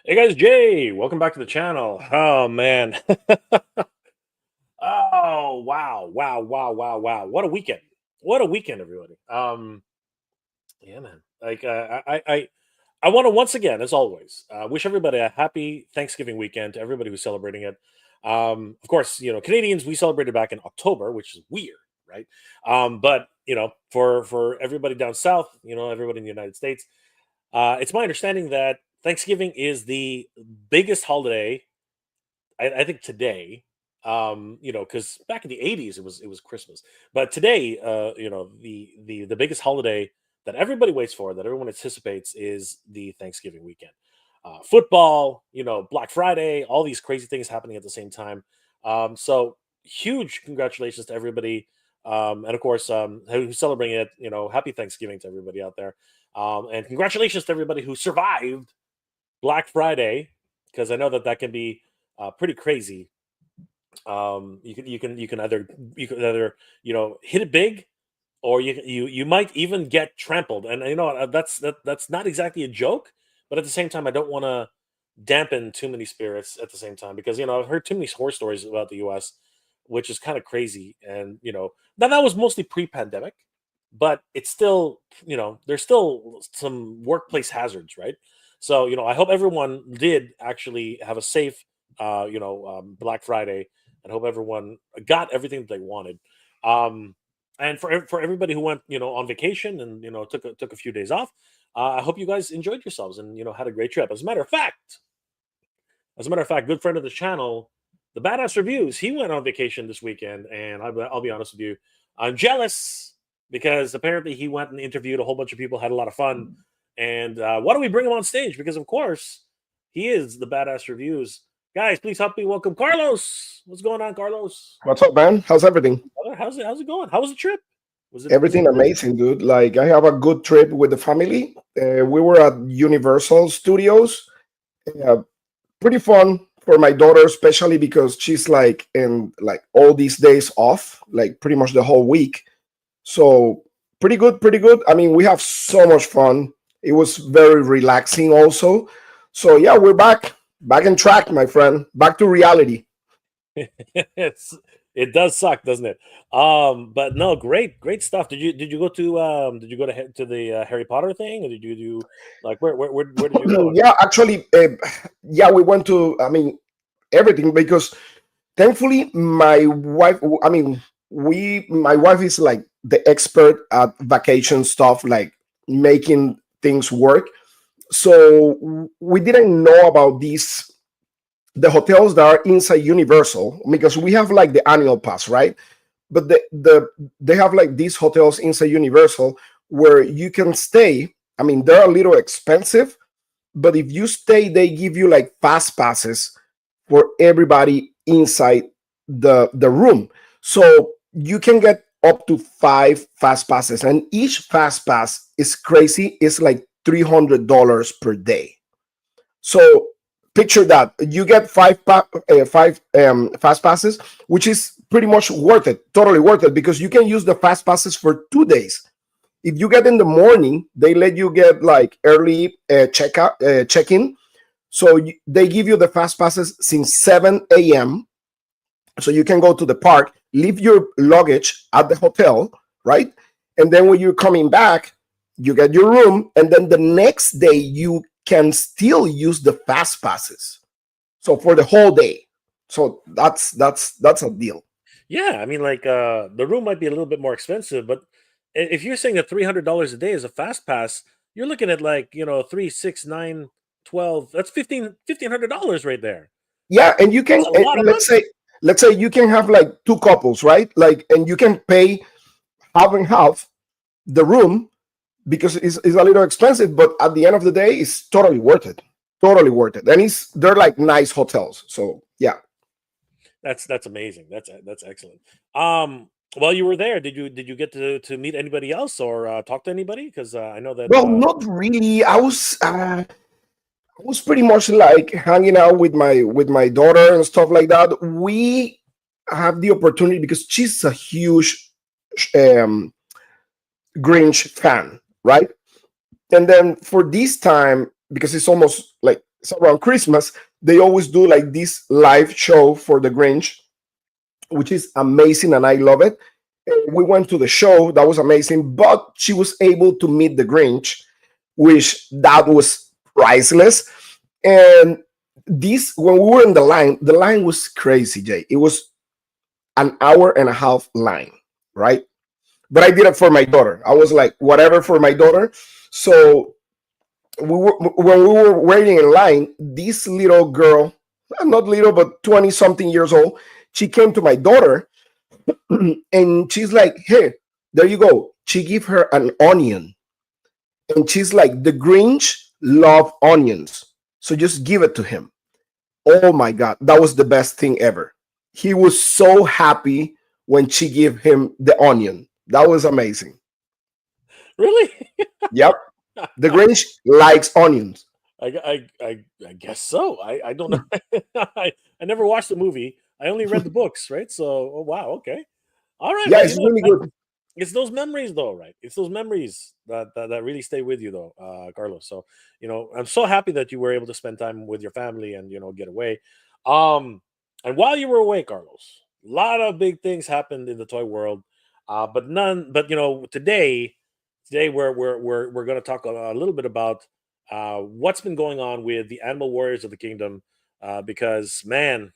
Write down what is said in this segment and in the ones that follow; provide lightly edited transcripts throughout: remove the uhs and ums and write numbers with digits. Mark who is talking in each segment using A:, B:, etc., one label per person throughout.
A: Hey guys, Jay, welcome back to the channel. Oh man. Oh wow. What a weekend. What a weekend, everybody. Yeah, man. Like I want to once again, as always, wish everybody a happy Thanksgiving weekend to everybody who's celebrating it. Of course, Canadians, we celebrated back in October, which is weird, right? But for everybody down south, everybody in the United States, it's my understanding that Thanksgiving is the biggest holiday. I think today, because back in the '80s it was Christmas, but today, the biggest holiday that everybody waits for, that everyone anticipates, is the Thanksgiving weekend. Football, Black Friday, all these crazy things happening at the same time. So huge congratulations to everybody, and of course, who's celebrating it. Happy Thanksgiving to everybody out there, and congratulations to everybody who survived Black Friday, because I know that can be pretty crazy. You can either hit it big, or you might even get trampled. And that's not exactly a joke, but at the same time, I don't want to dampen too many spirits at the same time, because I've heard too many horror stories about the U.S., which is kind of crazy. And now that was mostly pre-pandemic, but it's still, there's still some workplace hazards, right? So I hope everyone did actually have a safe Black Friday, and hope everyone got everything that they wanted. And for everybody who went on vacation, and took a few days off, I hope you guys enjoyed yourselves and had a great trip. As a matter of fact, good friend of the channel, the Badass Reviews, he went on vacation this weekend, and I'll be honest with you, I'm jealous, because apparently he went and interviewed a whole bunch of people, had a lot of fun. And why don't we bring him on stage? Because of course he is the Badass Reviews. Guys, please help me welcome Carlos. What's going on, Carlos?
B: What's up, man? How's everything?
A: Brother, how's it going? How was the trip? Was it
B: Everything
A: good?
B: amazing, dude. Like, I have a good trip with the family. We were at Universal Studios. Uh, Pretty fun for my daughter, especially because she's like in like all these days off, like pretty much the whole week. So pretty good, pretty good. I mean, we have so much fun. It was very relaxing, also. So yeah, we're back in track, my friend. Back to reality.
A: it's it does suck, doesn't it? But no, great stuff. Did you go to the Harry Potter thing, or did you do, like, where did you go?
B: Yeah, actually, yeah, we went to. I mean, everything, because thankfully my wife, I mean, we my wife is like the expert at vacation stuff, like making things work. So we didn't know about these, the hotels that are inside Universal, because we have like the annual pass, right? But they have like these hotels inside Universal where you can stay. I mean, they're a little expensive, but if you stay, they give you like fast passes for everybody inside the room. So you can get up to 5 fast passes, and each fast pass is crazy. It's like $300 per day. So picture that you get five fast passes, which is pretty much worth it, totally worth it, because you can use the fast passes for 2 days. If you get in the morning, they let you get like early check in. So they give you the fast passes since 7 a.m. So you can go to the park, leave your luggage at the hotel, right? And then when you're coming back, you get your room, and then the next day you can still use the fast passes. So for the whole day. So that's a deal.
A: Yeah, I mean, like, the room might be a little bit more expensive, but if you're saying that $300 a day is a fast pass, you're looking at, like, 3, 6, 9, 12. That's $1,500 right there.
B: Yeah, and you can,
A: That's a lot of money.
B: let's say you can have like two couples, right? Like, and you can pay half and half the room, because it's a little expensive, but at the end of the day, it's totally worth it. Totally worth it. And they're like nice hotels. So yeah.
A: That's amazing. That's excellent. While you were there, did you get to meet anybody else, or talk to anybody? Because I know that.
B: Well, not really. I was pretty much like hanging out with my daughter and stuff like that. We have the opportunity because she's a huge um, Grinch fan, right? And then for this time, because it's almost like So around Christmas, they always do like this live show for the Grinch, which is amazing, and I love it. We went to the show, that was amazing, but she was able to meet the Grinch, which that was priceless. And this, when we were in the line was crazy, Jay. It was an hour and a half line, right? But I did it for my daughter. I was like, whatever for my daughter. So when we were waiting in line, this little girl, not little, but 20 something years old, she came to my daughter and she's like, "Here, there you go." She gave her an onion, and she's like, "The Grinch love onions, so just give it to him." Oh my God, that was the best thing ever. He was so happy when she gave him the onion. That was amazing.
A: Really?
B: Yep, the Grinch likes onions.
A: I guess so. I don't know. I never watched the movie. I only read the books, right? So, oh, wow, okay, all right.
B: Yeah,
A: Well,
B: it's really good.
A: it's those memories, though, right? It's those memories that really stay with you, though, Carlos. So, I'm so happy that you were able to spend time with your family and get away. Um, and while you were away, Carlos, a lot of big things happened in the toy world, but none. But today we're going to talk a little bit about what's been going on with the Animal Warriors of the Kingdom, because man,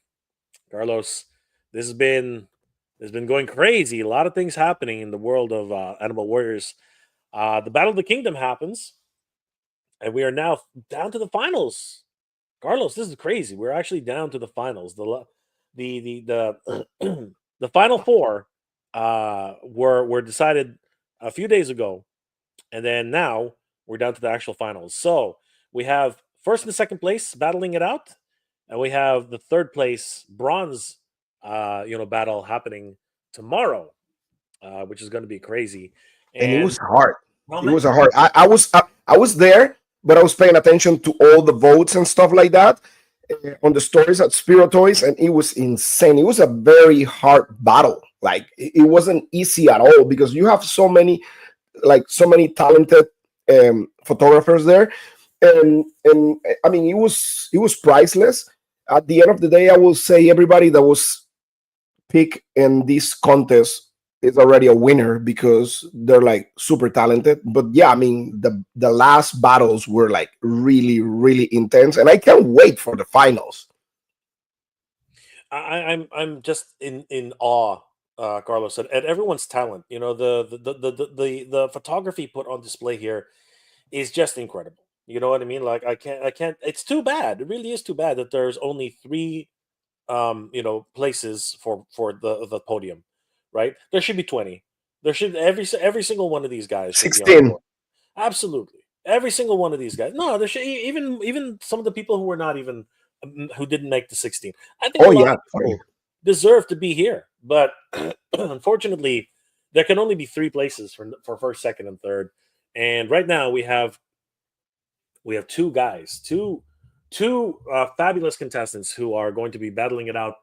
A: Carlos, this has been going crazy. A lot of things happening in the world of Animal Warriors. The Battle of the Kingdom happens, and we are now down to the finals. Carlos, this is crazy. We're actually down to the finals. The the final four were decided a few days ago, and then now we're down to the actual finals. So we have first and second place battling it out, and we have the third place bronze, battle happening tomorrow, which is going to be crazy.
B: And it
A: And
B: was hard.
A: well,
B: It
A: man,
B: was a hard. I was there, but I was paying attention to all the votes and stuff like that on the stories at Spiro Toys, and it was insane. It was a very hard battle. Like it wasn't easy at all because you have so many talented photographers there, and I mean it was priceless. At the end of the day, I will say everybody that was picked in this contest is already a winner because they're like super talented. But yeah, I mean the last battles were like really really intense, and I can't wait for the finals.
A: I'm just in awe, Carlos, at everyone's talent. The photography put on display here is just incredible. You know what I mean? Like I can't. It's too bad. It really is too bad that there's only three places for the podium, right? There should be 20. There should every single one of these guys should be on the
B: 16.
A: board. Absolutely, every single one of these guys. No, there should even some of the people who were not even who didn't make the 16. I think a
B: Oh
A: lot of
B: yeah,
A: people deserve to be here, but unfortunately, there can only be three places for first, second, and third. And right now we have two guys, two fabulous contestants who are going to be battling it out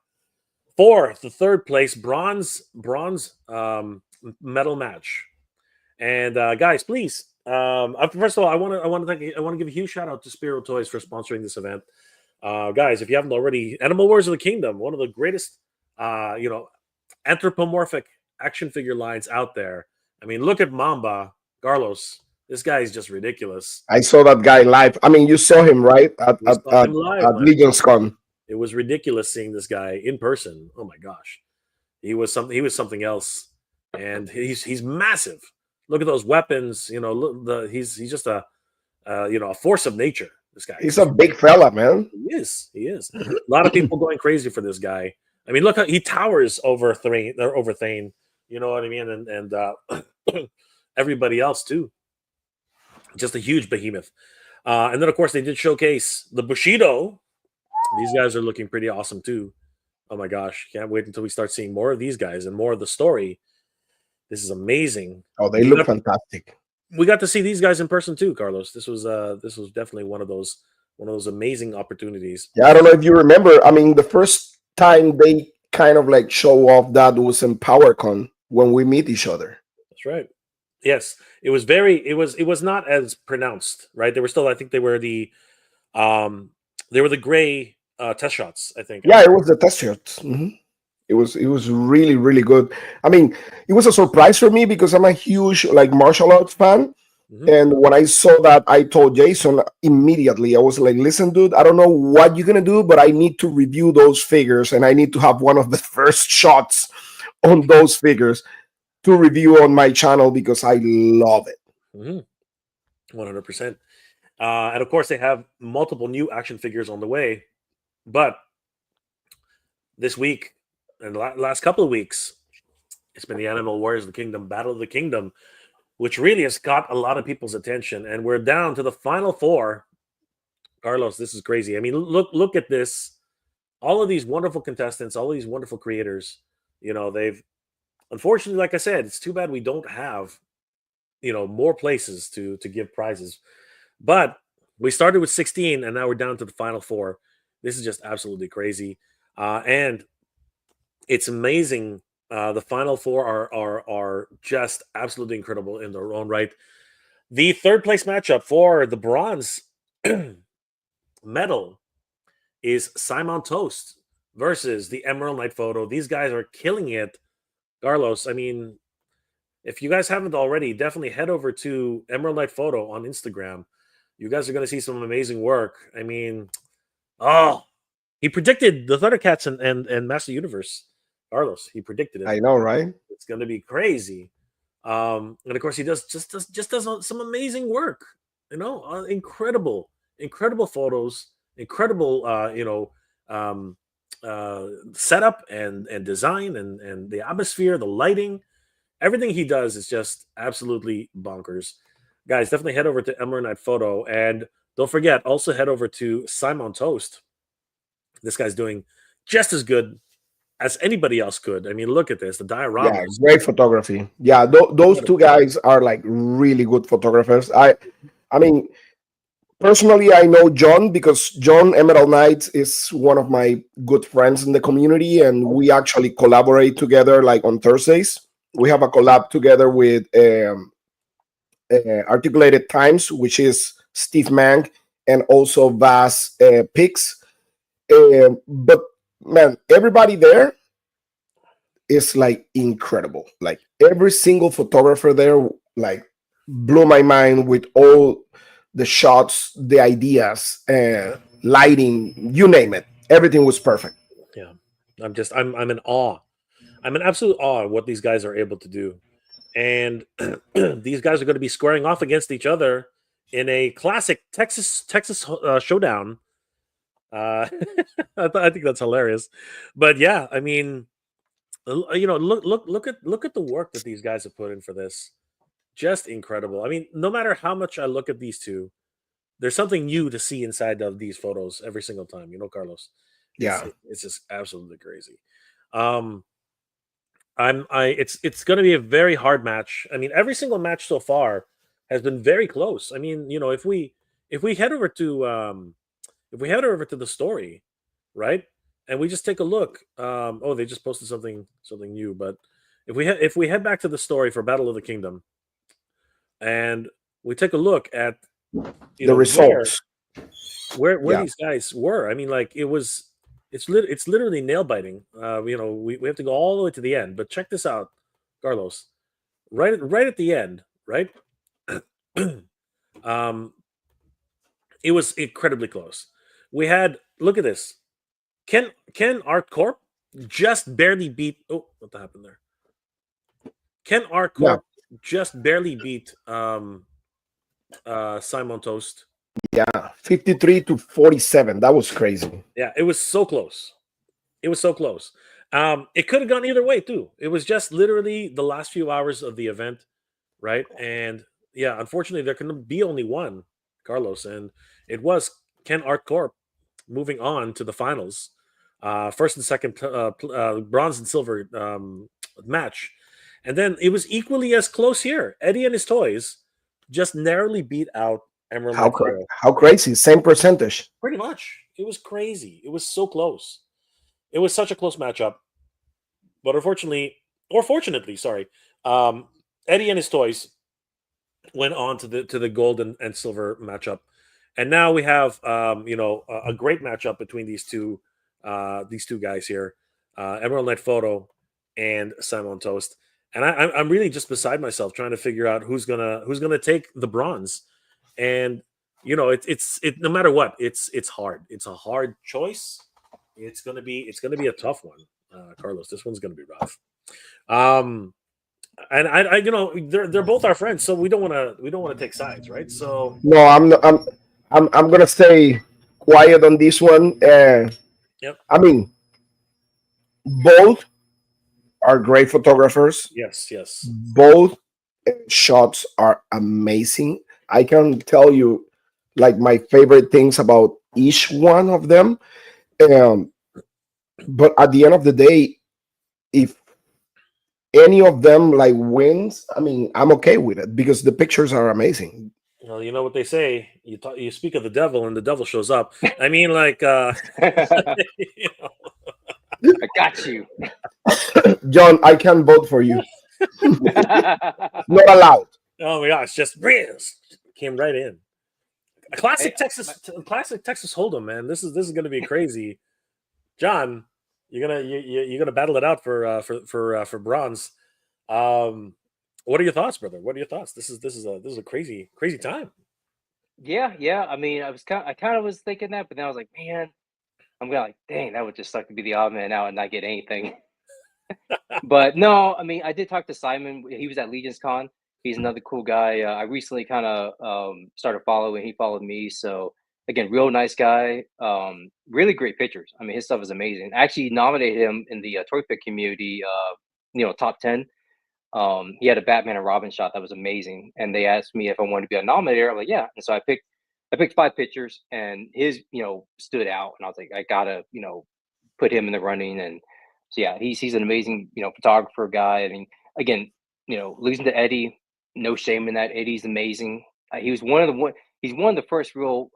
A: for the third place bronze medal match. And guys, please, first of all, I want to give a huge shout out to Spiro Toys for sponsoring this event. Guys, if you haven't already, Animal Wars of the Kingdom, one of the greatest, anthropomorphic action figure lines out there. I mean, look at Mamba, Carlos. This guy is just ridiculous.
B: I saw that guy live. I mean, you saw him right at
A: We saw him live,
B: at
A: man.
B: Legion's Con.
A: It was ridiculous seeing this guy in person. Oh my gosh, he was something else, and he's massive. Look at those weapons. He's just a force of nature. This guy is
B: He's a
A: just
B: big fella, man.
A: he is. A lot of people going crazy for this guy. I mean, look how he towers over Thane. You know what I mean? And everybody else too. Just a huge behemoth. And then of course they did showcase the Bushido. These guys are looking pretty awesome too. Oh my gosh, can't wait until we start seeing more of these guys and more of the story. This is amazing.
B: Oh, they
A: We
B: look
A: got,
B: fantastic.
A: we got to see these guys in person too, Carlos. This was definitely one of those amazing opportunities.
B: Yeah, I don't know if you remember. I mean, the first time they kind of like show off that was in PowerCon when we meet each other.
A: That's right. Yes, it was not as pronounced, right? They were still, I think they were the um They were the gray test shots, I think.
B: Yeah, it was the test shots. It was really really good. I mean, it was a surprise for me because I'm a huge like martial arts fan.
A: Mhm.
B: And when I saw that, I told Jason immediately. I was like, "Listen, dude, I don't know what you're gonna do, but I need to review those figures, and I need to have one of the first shots on those figures to review on my channel because I love it."
A: 100%. And of course, they have multiple new action figures on the way. But this week and the last couple of weeks, it's been the Animal Warriors of the Kingdom Battle of the Kingdom, which really has got a lot of people's attention. And we're down to the final four. Carlos, this is crazy. I mean, look at this. All of these wonderful contestants, all of these wonderful creators. They've unfortunately, like I said, it's too bad we don't have more places to give prizes. But we started with 16 and now we're down to the final four. This is just absolutely crazy. And it's amazing. The final four are just absolutely incredible in their own right. The third place matchup for the bronze medal is Simon Toast versus the Emerald Knight Photo. These guys are killing it. Carlos, I mean, if you guys haven't already, definitely head over to Emerald Knight Photo on Instagram. You guys are going to see some amazing work. I mean, oh, he predicted the Thundercats and Master Universe. Carlos, he predicted it.
B: I know, right?
A: It's going to be crazy. And of course, he does some amazing work. Incredible photos, incredible setup and design and the atmosphere, the lighting. Everything he does is just absolutely bonkers. Guys, definitely head over to Emerald Knight Photo. And don't forget, also head over to Simon Toast. This guy's doing just as good as anybody else could. I mean, look at this. The dioramas.
B: Yeah, great photography. Yeah, those two guys are like really good photographers. I mean, personally, I know John because John Emerald Knight is one of my good friends in the community, and we actually collaborate together like on Thursdays. We have a collab together with Articulated Times, which is Steve Mang, and also Vas Pix. But man, everybody there is like incredible. Like every single photographer there, like blew my mind with all the shots, the ideas, lighting, you name it. Everything was perfect.
A: Yeah, I'm in awe. I'm in absolute awe of what these guys are able to do. And these guys are going to be squaring off against each other in a classic Texas showdown. I think that's hilarious. But yeah, I mean, look at the work that these guys have put in for this. Just incredible. I mean, no matter how much I look at these two, there's something new to see inside of these photos every single time. Carlos,
B: Yeah.
A: it's just absolutely crazy. Um, it's going to be a very hard match. I mean, every single match so far has been very close. I mean, if we head over to the story, right, and we just take a look. Oh, they just posted something new. But if we head back to the story for Battle of the Kingdom, and we take a look at
B: The results.
A: where
B: Yeah.
A: these guys were. I mean, like it's literally nail biting. We have to go all the way to the end. But check this out, Carlos. Right at the end, right? It was incredibly close. We had look at this. Ken Art Corp just barely beat. Oh, what happened there? Ken Art Corp just barely beat Simon Toast.
B: Yeah, 53 to 47. That was crazy.
A: Yeah, it was so close. It was so close. It could have gone either way too. It was just literally the last few hours of the event, right? And yeah, unfortunately, there can be only one, Carlos, and it was Ken Art Corp moving on to the finals, first and second bronze and silver match, and then it was equally as close here. Eddie and his toys just narrowly beat out Emerald.
B: How crazy! Same percentage.
A: Pretty much, it was crazy. It was so close. It was such a close matchup, but unfortunately, or fortunately, sorry, Eddie and his toys went on to the gold and silver matchup, and now we have a great matchup between these two guys here, Emerald Knight Photo and Simon Toast. And I'm really just beside myself trying to figure out who's gonna take the bronze. And it's no matter what, it's hard. It's a hard choice. It's gonna be a tough one, Carlos. This one's gonna be rough. Um, and they're both our friends, so we don't wanna take sides, right? So
B: No, I'm not, I'm gonna stay quiet on this one.
A: yep,
B: I mean, both are great photographers.
A: yes,
B: Both shots are amazing. I can tell you like my favorite things about each one of them. Um, but at the end of the day, if any of them like wins, I mean, I'm okay with it because the pictures are amazing.
A: well, you know what they say. You speak of the devil, and the devil shows up. I mean, like,
C: I
A: you know,
C: got you.
B: John, I can vote for you. Not allowed.
A: oh my gosh, just came right in. A
C: Hey,
A: classic Texas Hold'em, man. This is going to be crazy. John, you're gonna battle it out for bronze. Um, what are your thoughts, brother? What are your thoughts? This is a crazy time.
C: yeah. I mean, I kind of was thinking that, but then I was like, man, I'm gonna like, dang, that would just suck to be the odd man out and not get anything. But no, I mean, I did talk to Simon. He was at Legion's Con. He's another cool guy. I recently kind of started following. He followed me. So again, real nice guy. Really great pictures. I mean, his stuff is amazing. I actually nominated him in the Toy Pick community. Top 10. He had a Batman and Robin shot that was amazing, and they asked me if I wanted to be a nominator. I'm like, yeah. And so I picked 5 pictures, and his stood out, and I was like, I gotta put him in the running. And so yeah, he's an amazing photographer guy. I mean, again, losing to Eddie, no shame in that. Eddie's amazing. He was he's one of the first real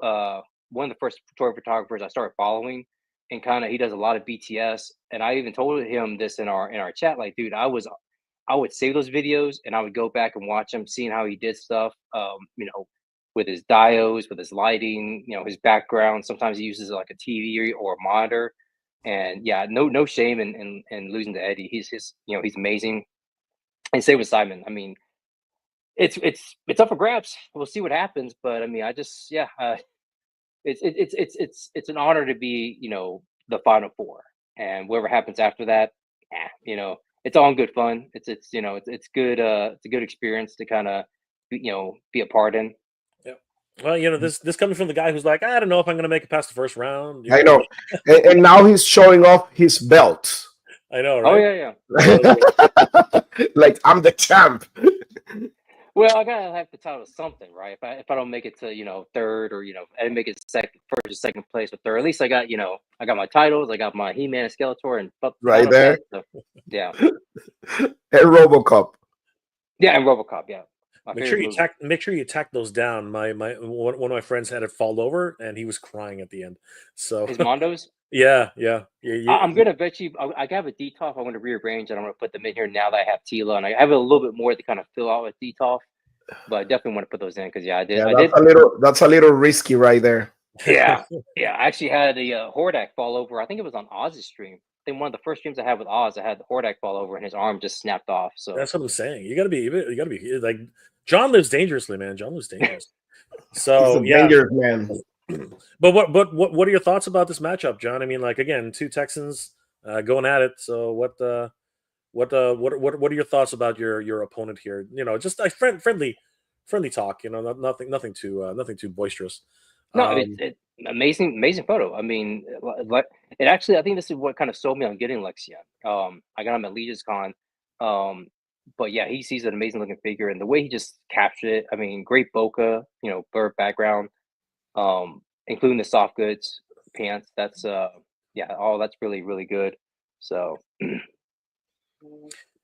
C: one of the first toy photographers I started following, and kind of he does a lot of BTS. And I even told him this in our chat, like, dude, I would save those videos and I would go back and watch him, seeing how he did stuff. With his diodes, with his lighting, his background. Sometimes he uses like a TV or a monitor. And yeah, no shame in losing to Eddie. He's amazing. And same with Simon. I mean, it's up for grabs. We'll see what happens. But I mean, I just yeah, it's an honor to be the final four, and whatever happens after that, it's all in good fun. It's good. It's a good experience to kind of be a part in.
A: Yep. Well, this coming from the guy who's like, I don't know if I'm going to make it past the first round.
B: I know. And now he's showing off his belt.
A: I know,
C: Oh
A: right?
C: yeah.
B: Like I'm the champ.
C: Well, I gotta have the title of something, right? If I don't make it to third, or I didn't make it second, first or second place, or third, at least I got my titles, I got my He-Man and Skeletor and
B: Right
C: Final
B: there.
C: Set, so, yeah,
B: And RoboCop.
C: yeah, and RoboCop, yeah, my
A: Make
C: favorite movie.
A: make sure you tack those down. One of my friends had it fall over, and he was crying at the end. So
C: His Mondos.
A: yeah.
C: I'm gonna bet you I have a DTOF. I want to rearrange and I'm gonna put them in here now that I have Tila, and I have a little bit more to kind of fill out with DTOF. But I definitely want to put those in because yeah, I did.
B: Yeah,
C: I did.
B: that's a little risky right there.
C: Yeah, yeah. I actually had a Hordak fall over. I think it was on Oz's stream. I think one of the first streams I had with Oz, I had the Hordak fall over and his arm just snapped off. So
A: That's what I'm saying. You gotta be like John lives dangerously, man. John lives dangerous.
B: He's
A: So
B: a
A: yeah.
B: dangerous man.
A: But what are your thoughts about this matchup, John? I mean, like again, two Texans going at it. So what are your thoughts about your opponent here? Just a friendly talk. Nothing too boisterous.
C: no, it amazing photo. I mean, like it actually. I think this is what kind of sold me on getting Lexion. I got him at Legion's Con. But yeah, he's an amazing looking figure, and the way he just captured it. I mean, great bokeh, bird background, including the soft goods pants. That's yeah, all that's really good. So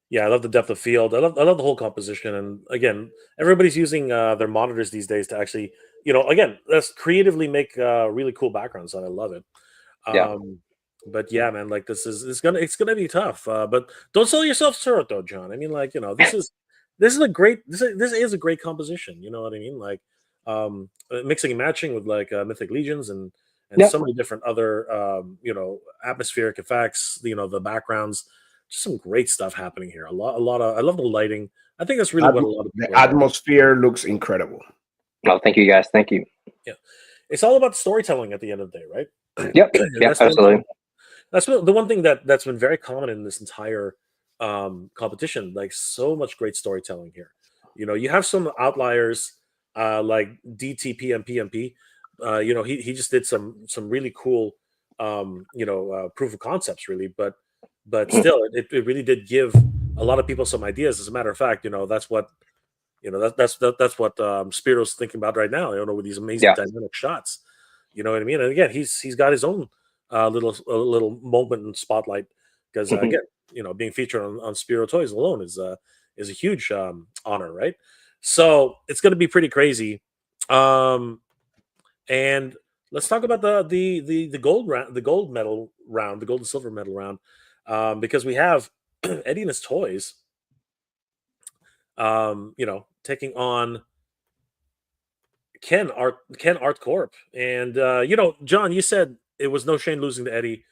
A: Yeah, I love the depth of field. I love the whole composition. And again, everybody's using their monitors these days to actually, again, let's creatively make really cool backgrounds. And I love it.
C: yeah.
A: But yeah, man, like it's gonna be tough. But don't sell yourself short, though, John. I mean, like this is a great composition. You know what I mean? Like mixing and matching with like Mythic Legions and
C: Yeah.
A: so many different other atmospheric effects. The backgrounds, just some great stuff happening here. A lot of I love the lighting. I think that's really what a lot of
B: The
A: people are loving.
B: atmosphere looks incredible.
C: Oh, thank you guys. Thank you.
A: Yeah, it's all about storytelling at the end of the day, right?
C: Yep.
A: And
C: Yeah.
A: that's one
C: Absolutely.
A: thing, that's the one thing that's been very common in this entire competition. Like so much great storytelling here. You have some outliers like DTP and PMP. He just did some really cool proof of concepts, really. But still, it really did give a lot of people some ideas. As a matter of fact, that's what that's what Spiro's thinking about right now. With these amazing
C: Yeah.
A: dynamic shots. You know what I mean? And again, he's got his own little moment and spotlight because
C: Mhm.
A: again, being featured on Spiro Toys alone is a huge honor, right? So it's going to be pretty crazy. And let's talk about the gold round, the gold medal round, the gold and silver medal round, because we have Eddie and his toys, taking on Ken Art Corp. And John, you said it was no shame losing to Eddie.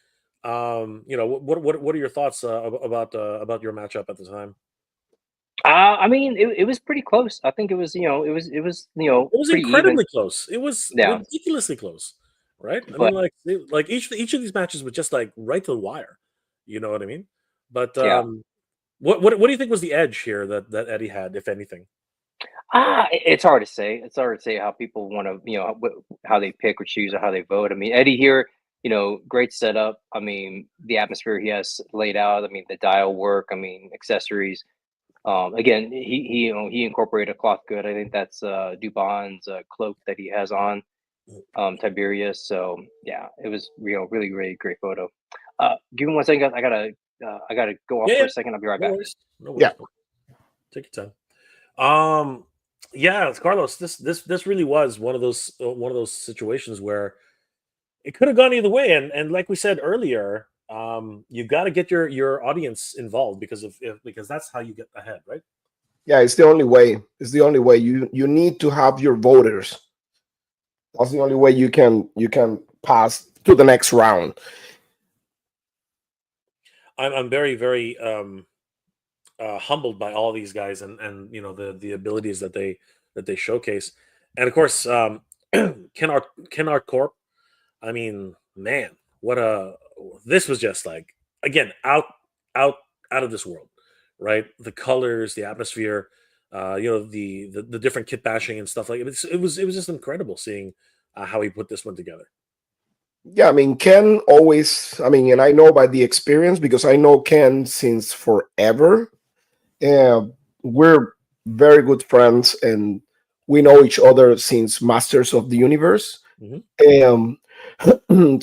A: What are your thoughts about your matchup at the time?
C: I mean, it was pretty close. I think it was
A: It was
C: pretty even.
A: incredibly close. It was
C: Yeah.
A: ridiculously close, right? I mean,
C: But
A: like each of these matches was just like right to the wire. You know what I mean? But
C: yeah.
A: what do you think was the edge here that Eddie had, if anything?
C: It's hard to say. It's hard to say how people want to, how they pick or choose or how they vote. I mean, Eddie here, great setup. I mean, the atmosphere he has laid out. I mean, the dial work. I mean, accessories. Again, he incorporated a cloth good. I think that's Dubon's cloak that he has on, Tiberius. So yeah, it was really really great photo. Give me one second, guys. I gotta go off
A: Yeah,
C: for
A: yeah.
C: a second. I'll be right
A: No
C: back.
A: worries. No
B: Yeah.
A: worries. Take your time. Yeah, Carlos, this really was one of those situations where it could have gone either way, and like we said earlier, you got to get your audience involved because that's how you get ahead, right?
B: Yeah, it's the only way. It's the only way. You need to have your voters. That's the only way you can pass to the next round.
A: I'm very very humbled by all these guys and the abilities that they showcase, and of course, Kennard Corp. I mean, man, what a this was just like again out out of this world, right? The colors, the atmosphere, the different kit bashing and stuff like it. It was just incredible seeing how he put this one together.
B: Yeah, I mean, Ken always, I mean, and I know by the experience because I know Ken since forever. Yeah, we're very good friends and we know each other since Masters of the Universe.
A: Mhm.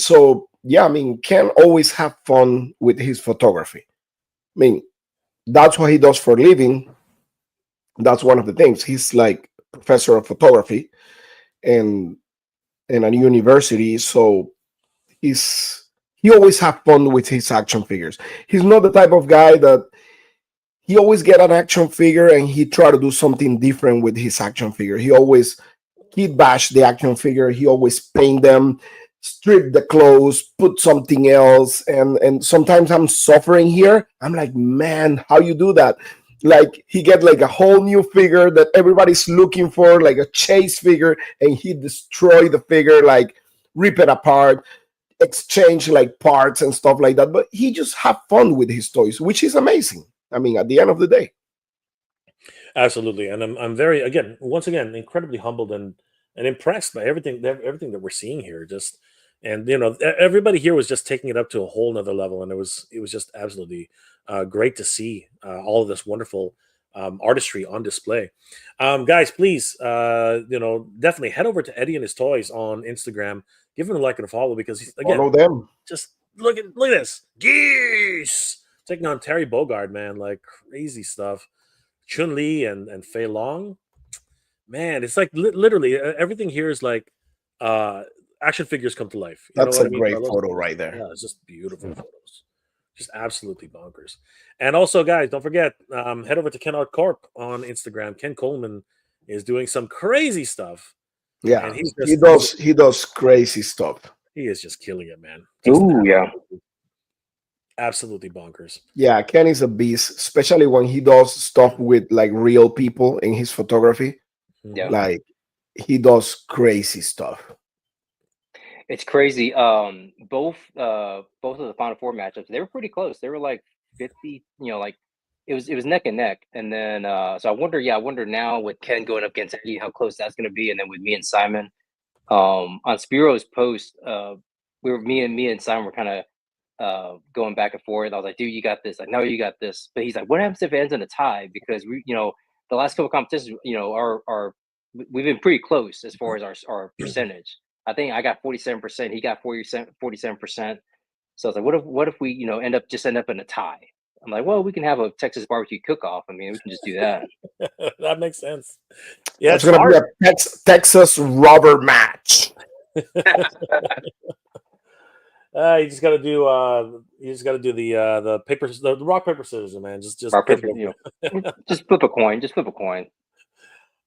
B: So, yeah, I mean, Ken always have fun with his photography. I mean, that's what he does for a living. That's one of the things. He's like professor of photography and in a university. So he always have fun with his action figures. He's not the type of guy that he always get an action figure and he try to do something different with his action figure. He always kit bash the action figure. He always paint them, strip the clothes, put something else, and sometimes I'm suffering here. I'm like, man, how you do that? Like he get like a whole new figure that everybody's looking for, like a chase figure, and he destroy the figure, like rip it apart, exchange like parts and stuff like that. But he just have fun with his toys, which is amazing. I mean, at the end of the day.
A: Absolutely, and I'm very once again incredibly humbled and impressed by everything that we're seeing here. Just and everybody here was just taking it up to a whole nother level, and it was just absolutely great to see all of this wonderful artistry on display. Guys, please, definitely head over to Eddie and his toys on Instagram. Give him a like and a follow because again,
B: Follow them.
A: just look at this geese taking on Terry Bogard, man, like crazy stuff. Chun Li and Fei Long, man, it's like literally everything here is like uh action figures come to life. You know
B: That's
A: what
B: a
A: I mean,
B: great
A: Carlos?
B: photo right there.
A: Yeah, it's just beautiful photos, just absolutely bonkers. And also, guys, don't forget, head over to Ken Art Corp on Instagram. Ken Coleman is doing some crazy stuff
B: Yeah,
A: and he's
B: he
A: just
B: does crazy stuff.
A: he is just killing it, man. Just
C: Ooh, yeah.
A: absolutely bonkers.
B: Yeah, Ken is a beast, especially when he does stuff with like real people in his photography.
C: Yeah.
B: Like he does crazy stuff.
C: It's crazy. Both of the Final Four matchups, they were pretty close. They were like 50, like it was neck and neck. And then so I wonder now with Ken going up against Eddie, how close that's gonna be. And then with me and Simon, on Spiro's post, me and Simon were kind of going back and forth. I was like, dude, you got this. I know you got this. But he's like, what happens if it ends in a tie? Because the last couple competitions, we've been pretty close as far as our percentage. I think I got 47%. He got 47%. So I was like, what if we, end up in a tie? I'm like, well, we can have a Texas barbecue cook-off. I mean, we can just do that.
A: That makes sense. Yeah,
B: That's
A: it's
B: gonna
A: hard.
B: be a Texas rubber match.
A: You just got to do. The paper, the rock paper scissors, man. Just
C: Our
A: get
C: paper,
A: it over.
C: just flip a coin. Just flip a coin.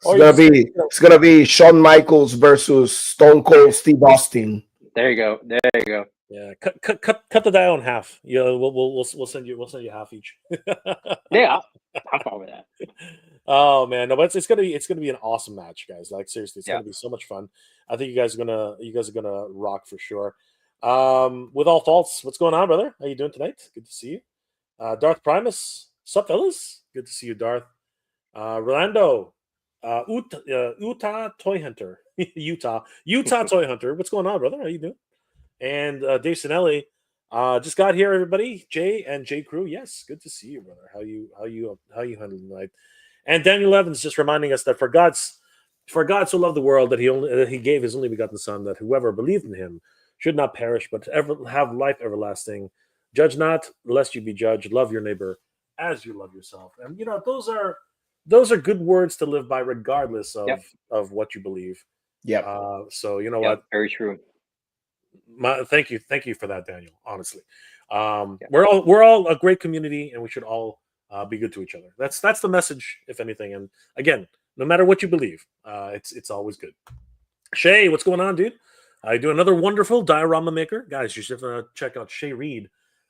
A: Or you just,
B: It's gonna be Shawn Michaels versus Stone Cold Steve Austin.
C: There you go. There you go.
A: Yeah, cut the die in half. Yeah, we'll send you half each.
C: Yeah, I'm fine with that.
A: Oh man, no, but it's gonna be an awesome match, guys. Like seriously, it's
C: Yeah.
A: gonna be so much fun. I think you guys are gonna rock for sure. With all faults, what's going on, brother? How you doing tonight? Good to see you. Darth Primus, sup, fellas? Good to see you, Darth. Rolando, Utah Toy Hunter, Utah Toy Hunter. What's going on, brother? How you doing? And Dave Sinelli, just got here, everybody. Jay and J Crew, yes, good to see you, brother. How you handling tonight? And Daniel Evans just reminding us that for God so loved the world that he gave his only begotten Son, that whoever believed in him should not perish but ever have life everlasting. Judge not, lest you be judged. Love your neighbor as you love yourself. And those are good words to live by, regardless of what you believe.
B: Yeah.
A: So you know what?
C: Very true.
A: Thank you for that, Daniel. Honestly, we're all a great community, and we should all be good to each other. That's the message, if anything. And again, no matter what you believe, it's always good. Shay, what's going on, dude? I do another wonderful diorama maker, guys. You should check out Shay Reed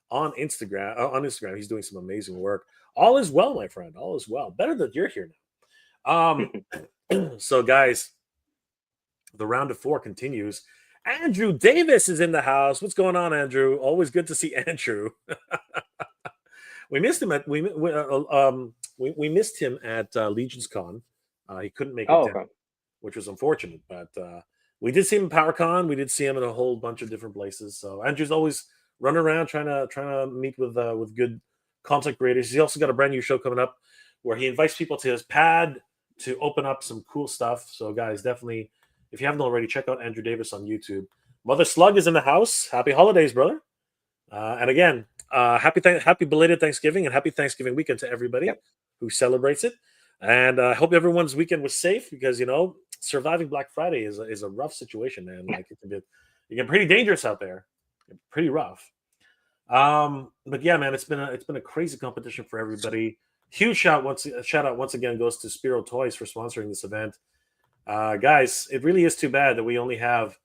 A: on Instagram. He's doing some amazing work. All is well, my friend. All is well. Better that you're here now. So, guys, the round of 4 continues. Andrew Davis is in the house. What's going on, Andrew? Always good to see Andrew. We missed him at we missed him at Legion's Con. He couldn't make it down,
C: Okay.
A: which was unfortunate. But we did see him at PowerCon. We did see him in a whole bunch of different places. So Andrew's always running around trying to meet with good content creators. He's also got a brand new show coming up where he invites people to his pad to open up some cool stuff. So guys, definitely, if you haven't already, check out Andrew Davis on YouTube. Mother Slug is in the house. Happy holidays, brother. And again, happy belated Thanksgiving and happy Thanksgiving weekend to everybody who celebrates it. And I hope everyone's weekend was safe, because surviving Black Friday is a rough situation, man. Like it can pretty dangerous out there, pretty rough. But yeah, man, it's been a crazy competition for everybody. Huge shout out once again goes to Spiro Toys for sponsoring this event. Guys, it really is too bad that we only have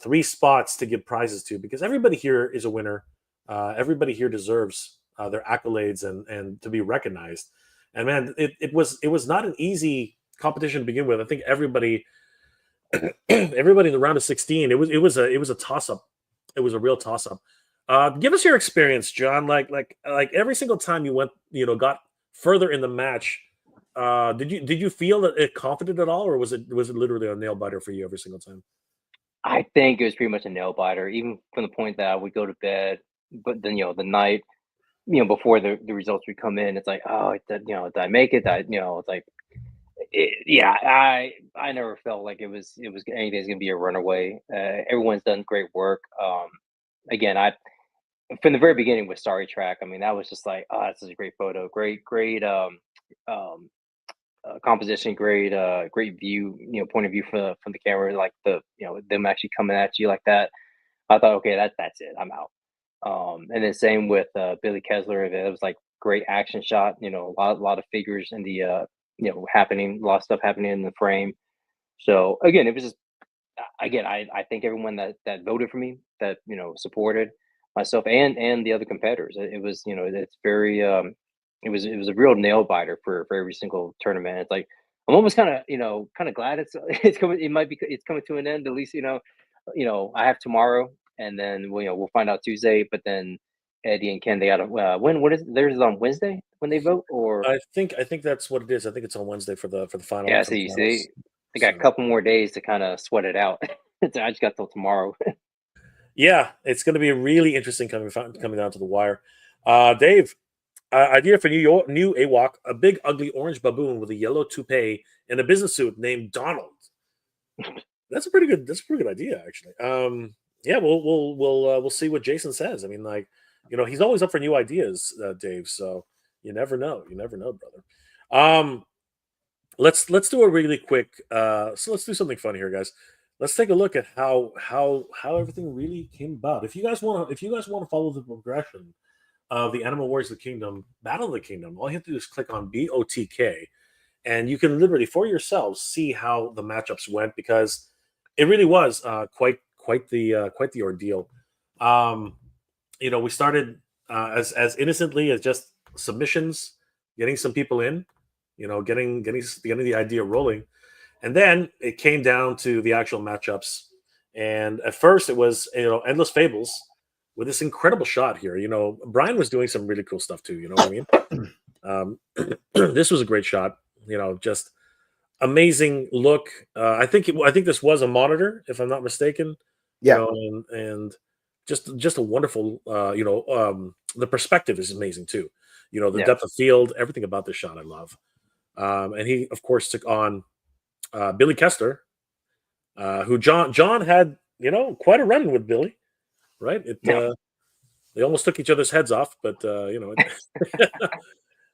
A: 3 spots to give prizes to, because everybody here is a winner. Everybody here deserves their accolades and to be recognized. And man, it was not an easy competition to begin with. I think everybody in the round of 16, it was a toss up. It was a real toss up. Give us your experience, John. Like every single time you went, got further in the match. Did you feel confident at all, or was it literally a nail biter for you every single time?
C: I think it was pretty much a nail biter, even from the point that I would go to bed, but then the night, before the results would come in, it's like, oh, did I make it? It's like, I never felt like it was anything's gonna be a runaway. Everyone's done great work. Again, from the very beginning with Starry Track, I mean, that was just like, oh, this is a great photo, great composition, great view, point of view from the camera, like them actually coming at you like that. I thought, okay, that's it, I'm out. And then same with Billy Kessler. It was like great action shot, a lot of figures in the happening, a lot of stuff happening in the frame. So again, it was just again, I thank everyone that voted for me, that supported myself and the other competitors. It was it's very it was a real nail biter for every single tournament. It's like I'm almost kind of glad it's coming. It's coming to an end. At least I have tomorrow, and then we'll find out Tuesday. But then Eddie and Ken, they got to when what is theirs is on Wednesday when they vote, or
A: I think that's what it is. I think it's on Wednesday for the final
C: yeah.
A: for
C: So
A: the
C: you
A: finals.
C: see, they got a
A: So
C: couple more days to kind of sweat it out. So I just got till tomorrow.
A: yeah, it's going to be really interesting coming down to the wire. Dave, idea for new AWOC, a big ugly orange baboon with a yellow toupee and a business suit named Donald. That's a pretty good idea, actually. Yeah, we'll see what Jason says. I mean, like, he's always up for new ideas, Dave. So you never know. You never know, brother. Um, let's do a really quick. So let's do something fun here, guys. Let's take a look at how everything really came about. If you guys want to follow the progression of the Animal Warriors of the Kingdom, Battle of the Kingdom, all you have to do is click on BOTK, and you can literally for yourselves see how the matchups went, because it really was quite the ordeal. Um, we started as innocently as just submissions, getting some people in, getting the idea rolling, and then it came down to the actual matchups. And at first, it was Endless Fables with this incredible shot here. Brian was doing some really cool stuff too. You know what I mean? This was a great shot. Just amazing look. I think this was a monitor, if I'm not mistaken.
B: Yeah.
A: And just a wonderful. The perspective is amazing too. The
C: Yeah.
A: depth of field, everything about this shot I love. And he of course took on Billy Kessler, who John had quite a run with Billy, right?
C: Yeah.
A: They almost took each other's heads off, but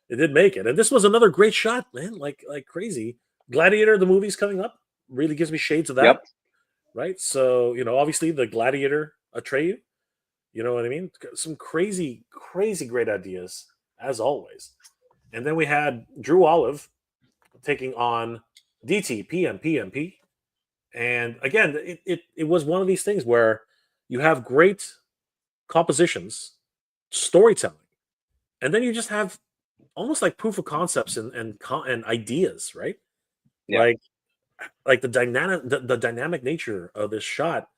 A: it did make it. And this was another great shot, man. Like crazy. Gladiator, the movie's coming up, really gives me shades of that,
C: Yep.
A: right? So obviously the Gladiator Atreyu, you know what I mean? Some crazy great ideas as always. And then we had Drew Olive taking on DT PMP. And again, it was one of these things where you have great compositions, storytelling, and then you just have almost like proof of concepts and ideas, right?
C: Yeah.
A: Like the dynamic nature of this shot.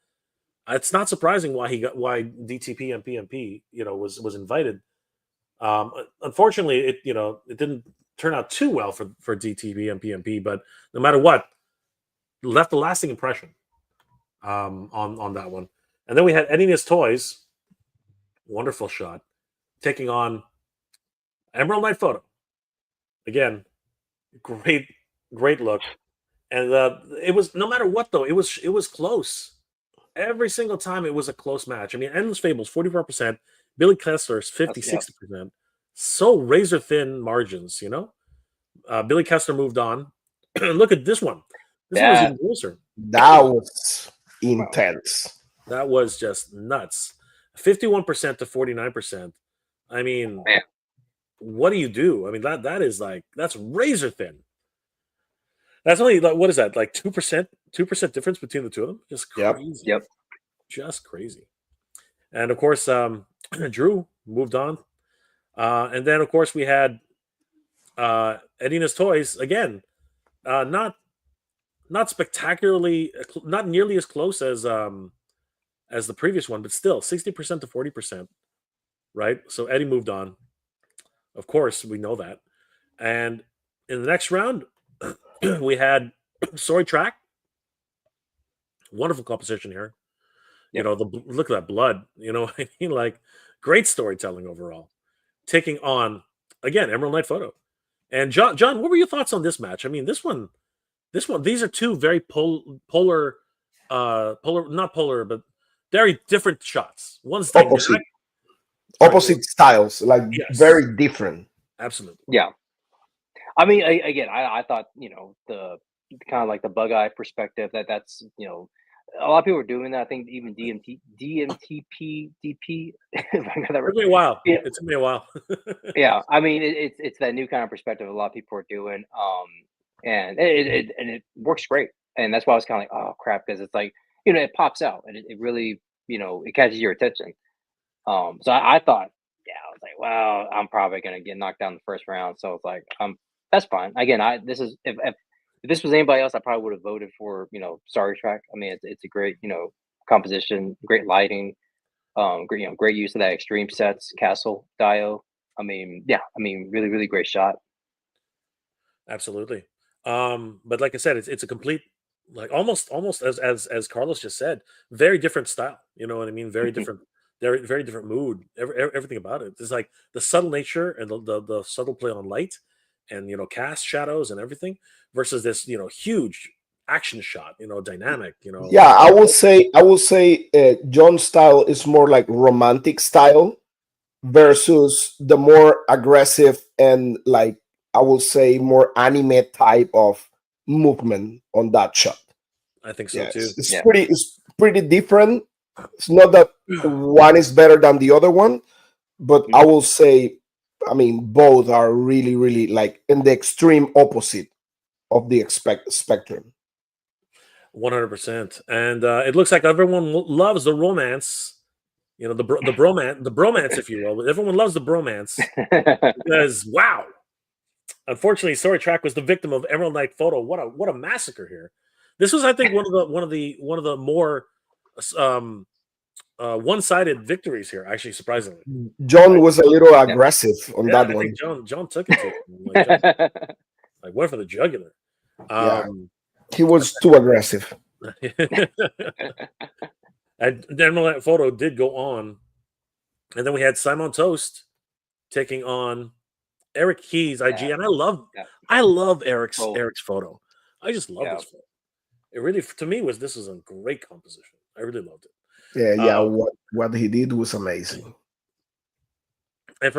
A: It's not surprising why DTP and PMP was invited. Unfortunately, it didn't turn out too well for DTP and PMP, but no matter what, left a lasting impression on that one. And then we had Eddiness Toys, wonderful shot, taking on Emerald Knight Photo. Again, great look. And it was, no matter what though, it was close. Every single time it was a close match. I mean, Endless Fables 44%, Billy Kessler's 50, 60%. So razor thin margins, Billy Kessler moved on. Look at this one. This one was even closer.
B: That was intense.
A: That was just nuts. 51% to 49%. I mean,
C: Man.
A: What do you do? I mean, that's razor thin. That's only like, what is that? Like 2% difference between the two of them? Just crazy.
C: Yep.
A: Just crazy. And of course, Drew moved on. And then of course we had Eddiness Toys again. Not spectacularly, not nearly as close as the previous one, but still 60% to 40%. Right? So Eddie moved on. Of course, we know that. And in the next round, we had Sorry Track. Wonderful composition here.
C: Yep.
A: Look at that blood. I mean? Like, great storytelling overall. Taking on, again, Emerald Knight Photo. And John, what were your thoughts on this match? I mean, this one, these are two very polar, not polar, but very different shots. One's
B: opposite styles, like very different.
A: Absolutely.
C: Yeah. I mean, again, I thought, the kind of like the bug eye perspective that's, a lot of people are doing that. I think even DMTP, DP.
A: It took me a while.
C: Yeah.
A: It took me a while.
C: Yeah. I mean, it's that new kind of perspective a lot of people are doing. And it works great. and that's why I was kind of like, oh crap, because it's like it pops out and it really it catches your attention. So I thought, yeah, I was like, well, I'm probably gonna get knocked down the first round. So it's like, that's fine. Again, I this is if this was anybody else, I probably would have voted for Starry Track. I mean, it's a great composition, great lighting, great great use of that extreme sets, Castle Dio. I mean, yeah, I mean, really really great shot.
A: Absolutely. But like I said, it's a complete, like almost as Carlos just said, very different style. You know what I mean? Very different, very different mood. Everything about it. It's like the subtle nature and the subtle play on light, and cast shadows and everything, versus this huge action shot. Dynamic.
B: Yeah, I will say John's style is more like romantic style versus the more aggressive and, like, I will say, more anime type of movement on that shot.
A: I think so
B: Yeah,
A: too.
C: Yeah.
B: it's pretty different. It's not that one is better than the other one, but I will say, I mean, both are really, really like in the extreme opposite of the spectrum.
A: 100%. And it looks like everyone loves the romance. The bromance, if you will. Everyone loves the bromance because wow. Unfortunately, Story Track was the victim of Emerald Knight Photo. What a massacre here. This was, I think, one of the more one-sided victories here. Actually, surprisingly,
B: John was a little aggressive on
A: yeah,
B: that
A: I
B: one.
A: think John took it to him. Like went for the jugular.
B: Yeah. He was too aggressive.
A: And Emerald Knight Photo did go on, and then we had Simon Toast taking on Eric Keys, IG, and I love Eric's photo. I just love this photo. It really, to me, this was a great composition. I really loved it.
B: Yeah. What he did was amazing.
A: And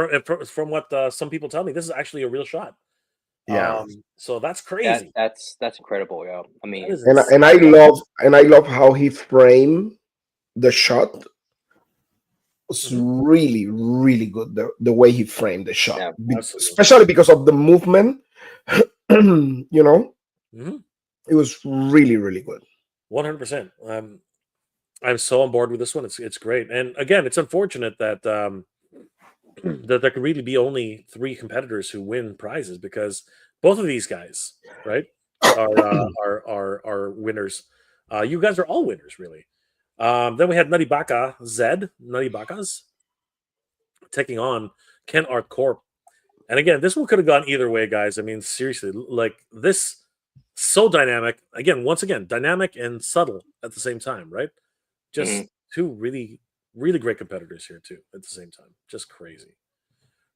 A: from what some people tell me, this is actually a real shot.
B: Yeah.
A: So that's crazy.
C: That's incredible, yeah. I mean,
B: and I love how he framed the shot. Was really, really good. The way he framed the shot, especially because of the movement. It was really, really good.
A: 100%. I'm so on board with this one. It's great. And again, it's unfortunate that that there could really be only 3 competitors who win prizes, because both of these guys, right, are winners. You guys are all winners, really. Then we had Nutty Bakas taking on Ken Art Corp. And again, this one could have gone either way, guys. I mean, seriously, like this, so dynamic. Once again, dynamic and subtle at the same time, right? Just 2 really, really great competitors here too at the same time. Just crazy,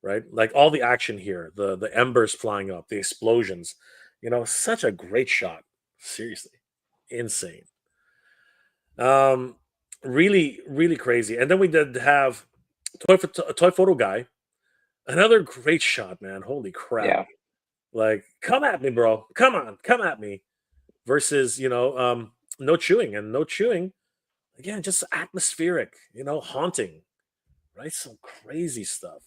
A: right? Like all the action here, the embers flying up, the explosions. Such a great shot. Seriously, insane. Really, really crazy. And then we did have Toy Photo Guy. Another great shot, man. Holy crap.
C: Yeah.
A: Like, come at me, bro. Come on, come at me. Versus, No Chewing. And No Chewing, again, just atmospheric, haunting. Right? Some crazy stuff.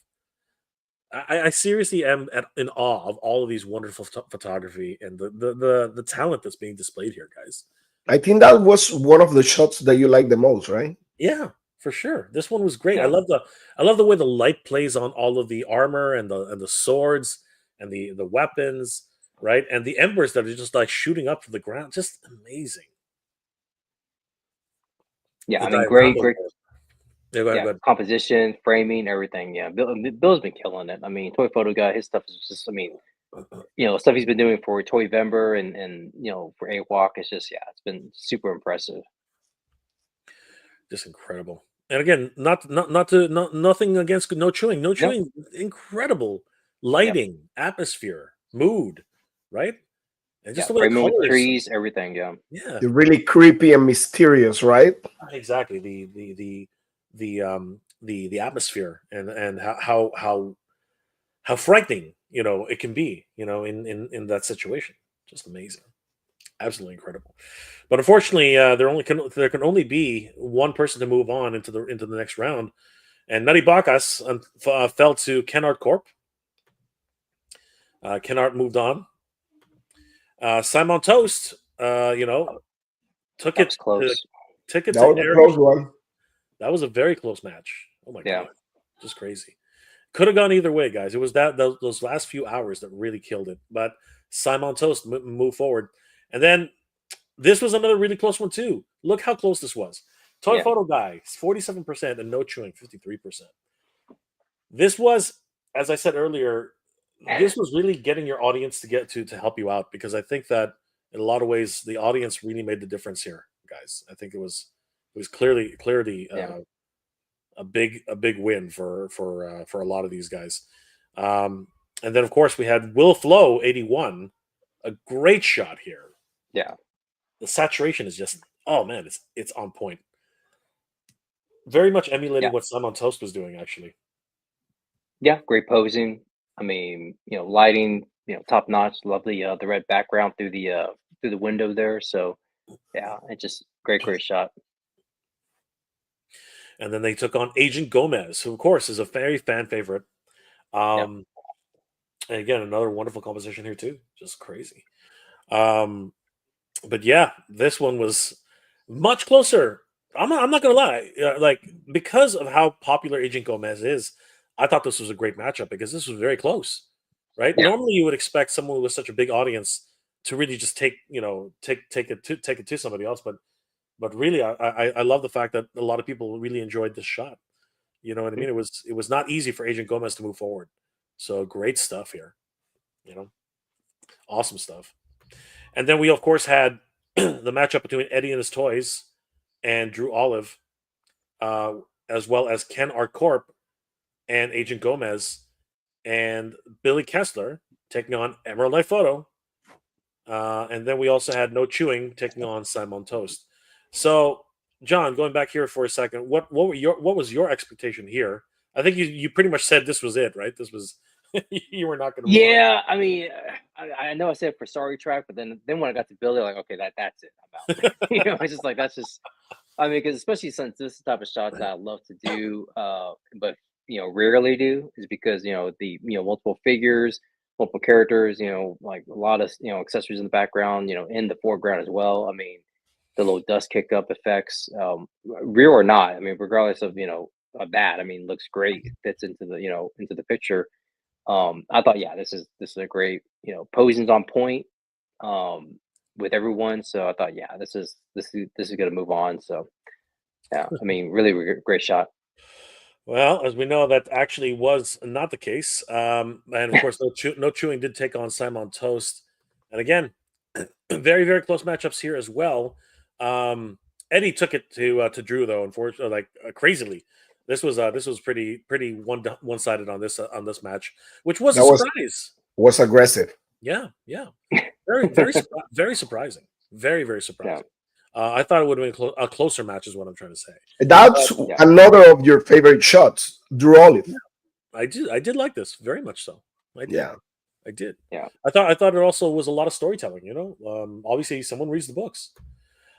A: I seriously am in awe of all of these wonderful photography and the talent that's being displayed here, guys.
B: I think that was one of the shots that you like the most, right?
A: Yeah, for sure. This one was great.
C: Yeah.
A: I love the way the light plays on all of the armor and the swords and the weapons, right? And the embers that are just like shooting up from the ground. Just amazing.
C: Yeah,
A: The
C: I mean,
A: diorama-
C: great
A: Yeah, go ahead.
C: composition, framing, everything. Yeah, Bill's been killing it. I mean, Toy Photo Guy, his stuff is just, I mean, stuff he's been doing for Toyvember and for AWOC. It's just, it's been super impressive.
A: Just incredible. And again, nothing against No Chewing. No Chewing, incredible lighting, atmosphere, mood, right? And just the way the
C: framing with
A: colors,
C: trees, everything. Yeah.
A: yeah,
B: They're really creepy and mysterious, right?
A: exactly. The atmosphere and how frightening it can be in that situation. Just amazing, absolutely incredible. But unfortunately, there can only be one person to move on into the next round, and Nutty Bakas fell to Ken Art Corp. Ken Art moved on. Simon Toast you know, took
C: That
A: it
C: was close.
A: took it
B: That
A: to
B: was a
A: Eric.
B: close one.
A: That was a very close match. Oh my
C: Yeah.
A: god, just crazy. Could have gone either way, guys. It was those last few hours that really killed it. But Simon Toast moved forward, and then this was another really close one too. Look how close this was. Toy
C: Yeah.
A: Photo Guy, 47%, and No Chewing, 53%. This was, as I said earlier, this was really getting your audience to get to help you out, because I think that in a lot of ways the audience really made the difference here, guys. I think it was clearly
C: Yeah.
A: a big win for a lot of these guys. And then of course we had Will Flow 81, a great shot here.
C: Yeah.
A: The saturation is just, oh man, it's on point. Very much emulating
C: Yeah.
A: what Simon Toast was doing, actually.
C: Yeah. Great posing. I mean, lighting, top notch. Lovely. The red background through the window there. So yeah, it's just great shot.
A: And then they took on Agent Gomez, who of course is a very fan favorite.
C: Yeah.
A: And again, another wonderful composition here too. Just crazy. But yeah, this one was much closer. I'm not gonna lie, like, because of how popular Agent Gomez is, I thought this was a great matchup because this was very close, right?
C: Yeah.
A: Normally, you would expect someone with such a big audience to really just take it to somebody else, but really, I love the fact that a lot of people really enjoyed this shot. You know what I mean? It was not easy for Agent Gomez to move forward. So great stuff here. Awesome stuff. And then we of course had the matchup between Eddie and his toys and Drew Olive, uh, as well as Ken Arcorp and Agent Gomez and Billy Kessler taking on Emerald Light Photo. And then we also had No Chewing taking on Simon Toast. So, John, going back here for a second, what was your expectation here? I think you pretty much said this was it, right? This was you were not going to.
C: Yeah, I mean, I know I said for Sorry Track, but then when I got to Billy, like, okay, that's it. I'm out. It's just like that's just. I mean, because especially since this is the type of shots that I love to do, but rarely do, is because the multiple figures, multiple characters, like a lot of accessories in the background, in the foreground as well. I mean, the little dust kick up effects, real or not. I mean, regardless of of that, I mean, looks great. It fits into the into the picture. I thought, yeah, this is a great, posing's on point, with everyone. So I thought, yeah, this is going to move on. So yeah, I mean, really great shot.
A: Well, as we know, that actually was not the case. And of course, No Chewing did take on Simon Toast. And again, very, very close matchups here as well. Eddie took it to Drew, though, unfortunately, crazily. This was pretty one sided on this match, which was
B: That
A: a
B: was
A: surprise.
B: was aggressive.
A: Yeah, very surprising. Very, very surprising. I thought it would have been a closer match, is what I'm trying to say.
B: That's another of your favorite shots, Drew Olive.
A: I did like this very much so. I did.
B: Yeah.
A: I did.
C: Yeah.
A: I thought it also was a lot of storytelling. Obviously someone reads the books.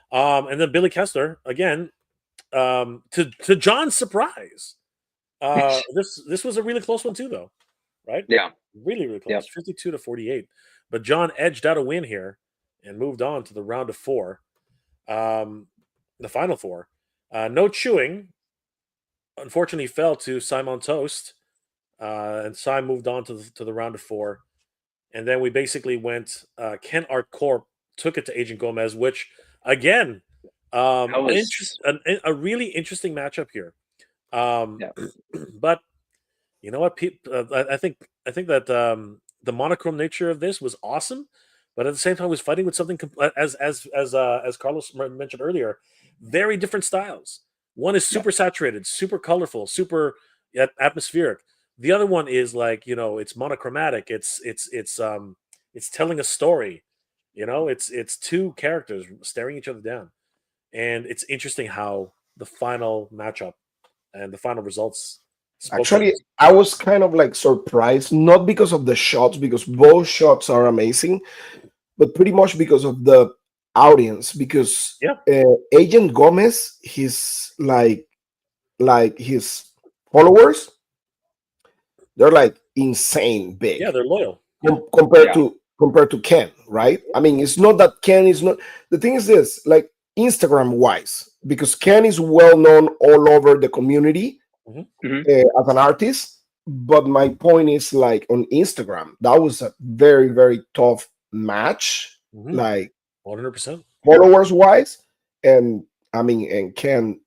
A: And then Billy Kessler again, to John's surprise. This was a really close one too, though, right?
C: Yeah.
A: Really, really close.
C: Yep.
A: 52-48. But John edged out a win here and moved on to the round of 4. The final 4. No Chewing, unfortunately, fell to Simon Toast, and Simon moved on to the round of 4. And then we basically went. Ken Arcorp took it to Agent Gomez, which again, a really interesting matchup here. But you know what? I think that the monochrome nature of this was awesome, but at the same time, was fighting with something as Carlos mentioned earlier, very different styles. One is super saturated, super colorful, super atmospheric. The other one is it's monochromatic. It's telling a story. It's two characters staring each other down, and it's interesting how the final matchup and the final results.
B: Actually, I was kind of surprised, not because of the shots, because both shots are amazing, but pretty much because of the audience. Because Agent Gomez, his his followers, they're insane big.
A: Yeah, they're loyal
B: compared to compared to Ken, right? I mean, it's not that Ken is not. The thing is this, like Instagram wise, because Ken is well known all over the community as an artist. But my point is, like on Instagram, that was a very, very tough match, like
A: 100%.
B: followers wise, and I mean, and Ken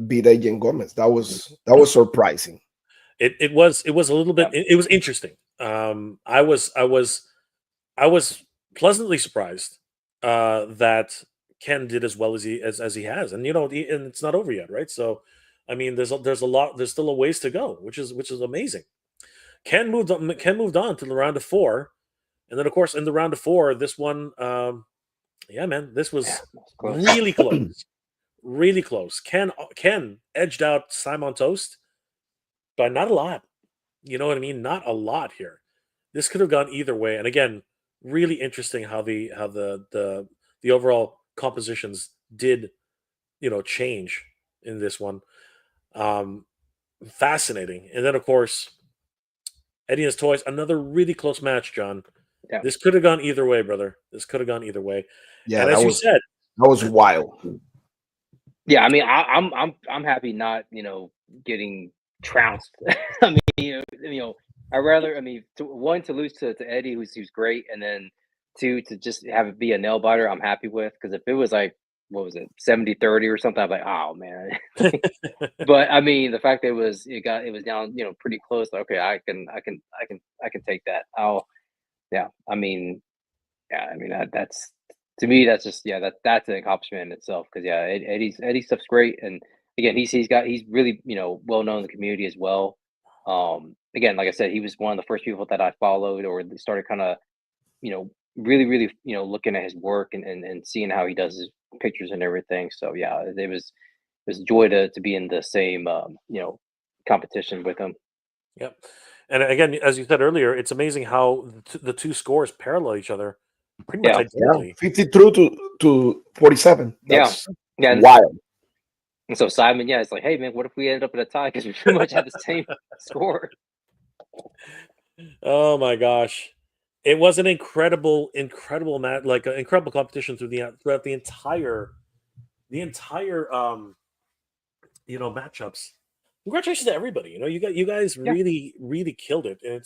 B: beat Agent Gomez. That was surprising.
A: It was a little bit. It was interesting. I was pleasantly surprised that Ken did as well as he has, and and it's not over yet, right? So, I mean, there's still a ways to go, which is amazing. Ken moved on to the round of 4, and then of course in the round of 4, this one, yeah, man, this was really close, really close. Ken edged out Simon Toast by not a lot. You know what I mean? Not a lot here. This could have gone either way. And again, really interesting how the overall compositions did, change in this one. Fascinating. And then of course, Eddie and his toys, another really close match, John.
C: Yeah.
A: This could have gone either way, brother. This could have gone either way.
B: Yeah,
A: and as you said,
B: that was wild.
C: Yeah, I mean, I'm happy not getting trounced. I mean, I rather, I mean, to lose to Eddie, who's great, and then two, to just have it be a nail biter, I'm happy with. Because if it was like, what was it, 70-30 or something, I'm like, oh man. But I mean, the fact that it was down, pretty close. Like, okay, I can take that. I mean, that's, to me, that's just, that's an accomplishment in itself. Because Eddie's stuff's great, and again, he's really well known in the community as well. Again, like I said, he was one of the first people that I followed or started kind of really looking at his work and seeing how he does his pictures and everything. So yeah, it was a joy to be in the same competition with him.
A: Yep. And again, as you said earlier, it's amazing how the two scores parallel each other pretty much identically.
B: 52 to 47. That's wild.
C: And so Simon, it's like, hey man, what if we ended up in a tie because we pretty much had the same score?
A: Oh my gosh, it was an incredible match, like an incredible competition throughout the entire matchups. Congratulations to everybody. You guys really killed it, and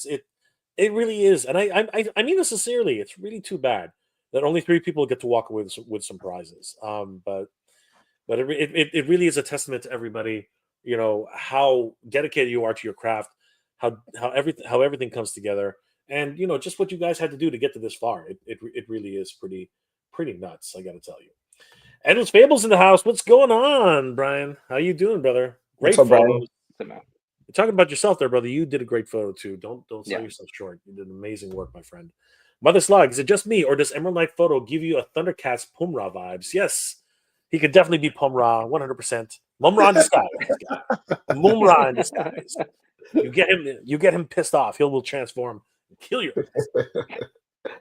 A: it really is. And I mean this sincerely. It's really too bad that only 3 people get to walk away with some prizes. But it really is a testament to everybody. How dedicated you are to your craft, how everything comes together, and just what you guys had to do to get to this far. It really is pretty nuts. I got to tell you. Endless Fables in the house. What's going on, Brian? How you doing, brother? Great photos. You're talking about yourself there, brother. You did a great photo too. Don't sell yourself short. You did amazing work, my friend. Mother Slug, is it just me, or does Emerald Knight photo give you a Thundercats Pumra vibes? Yes, he could definitely be Pumra, 100%. Mumra in disguise. Mumra in disguise. You get him pissed off. He will transform and kill you.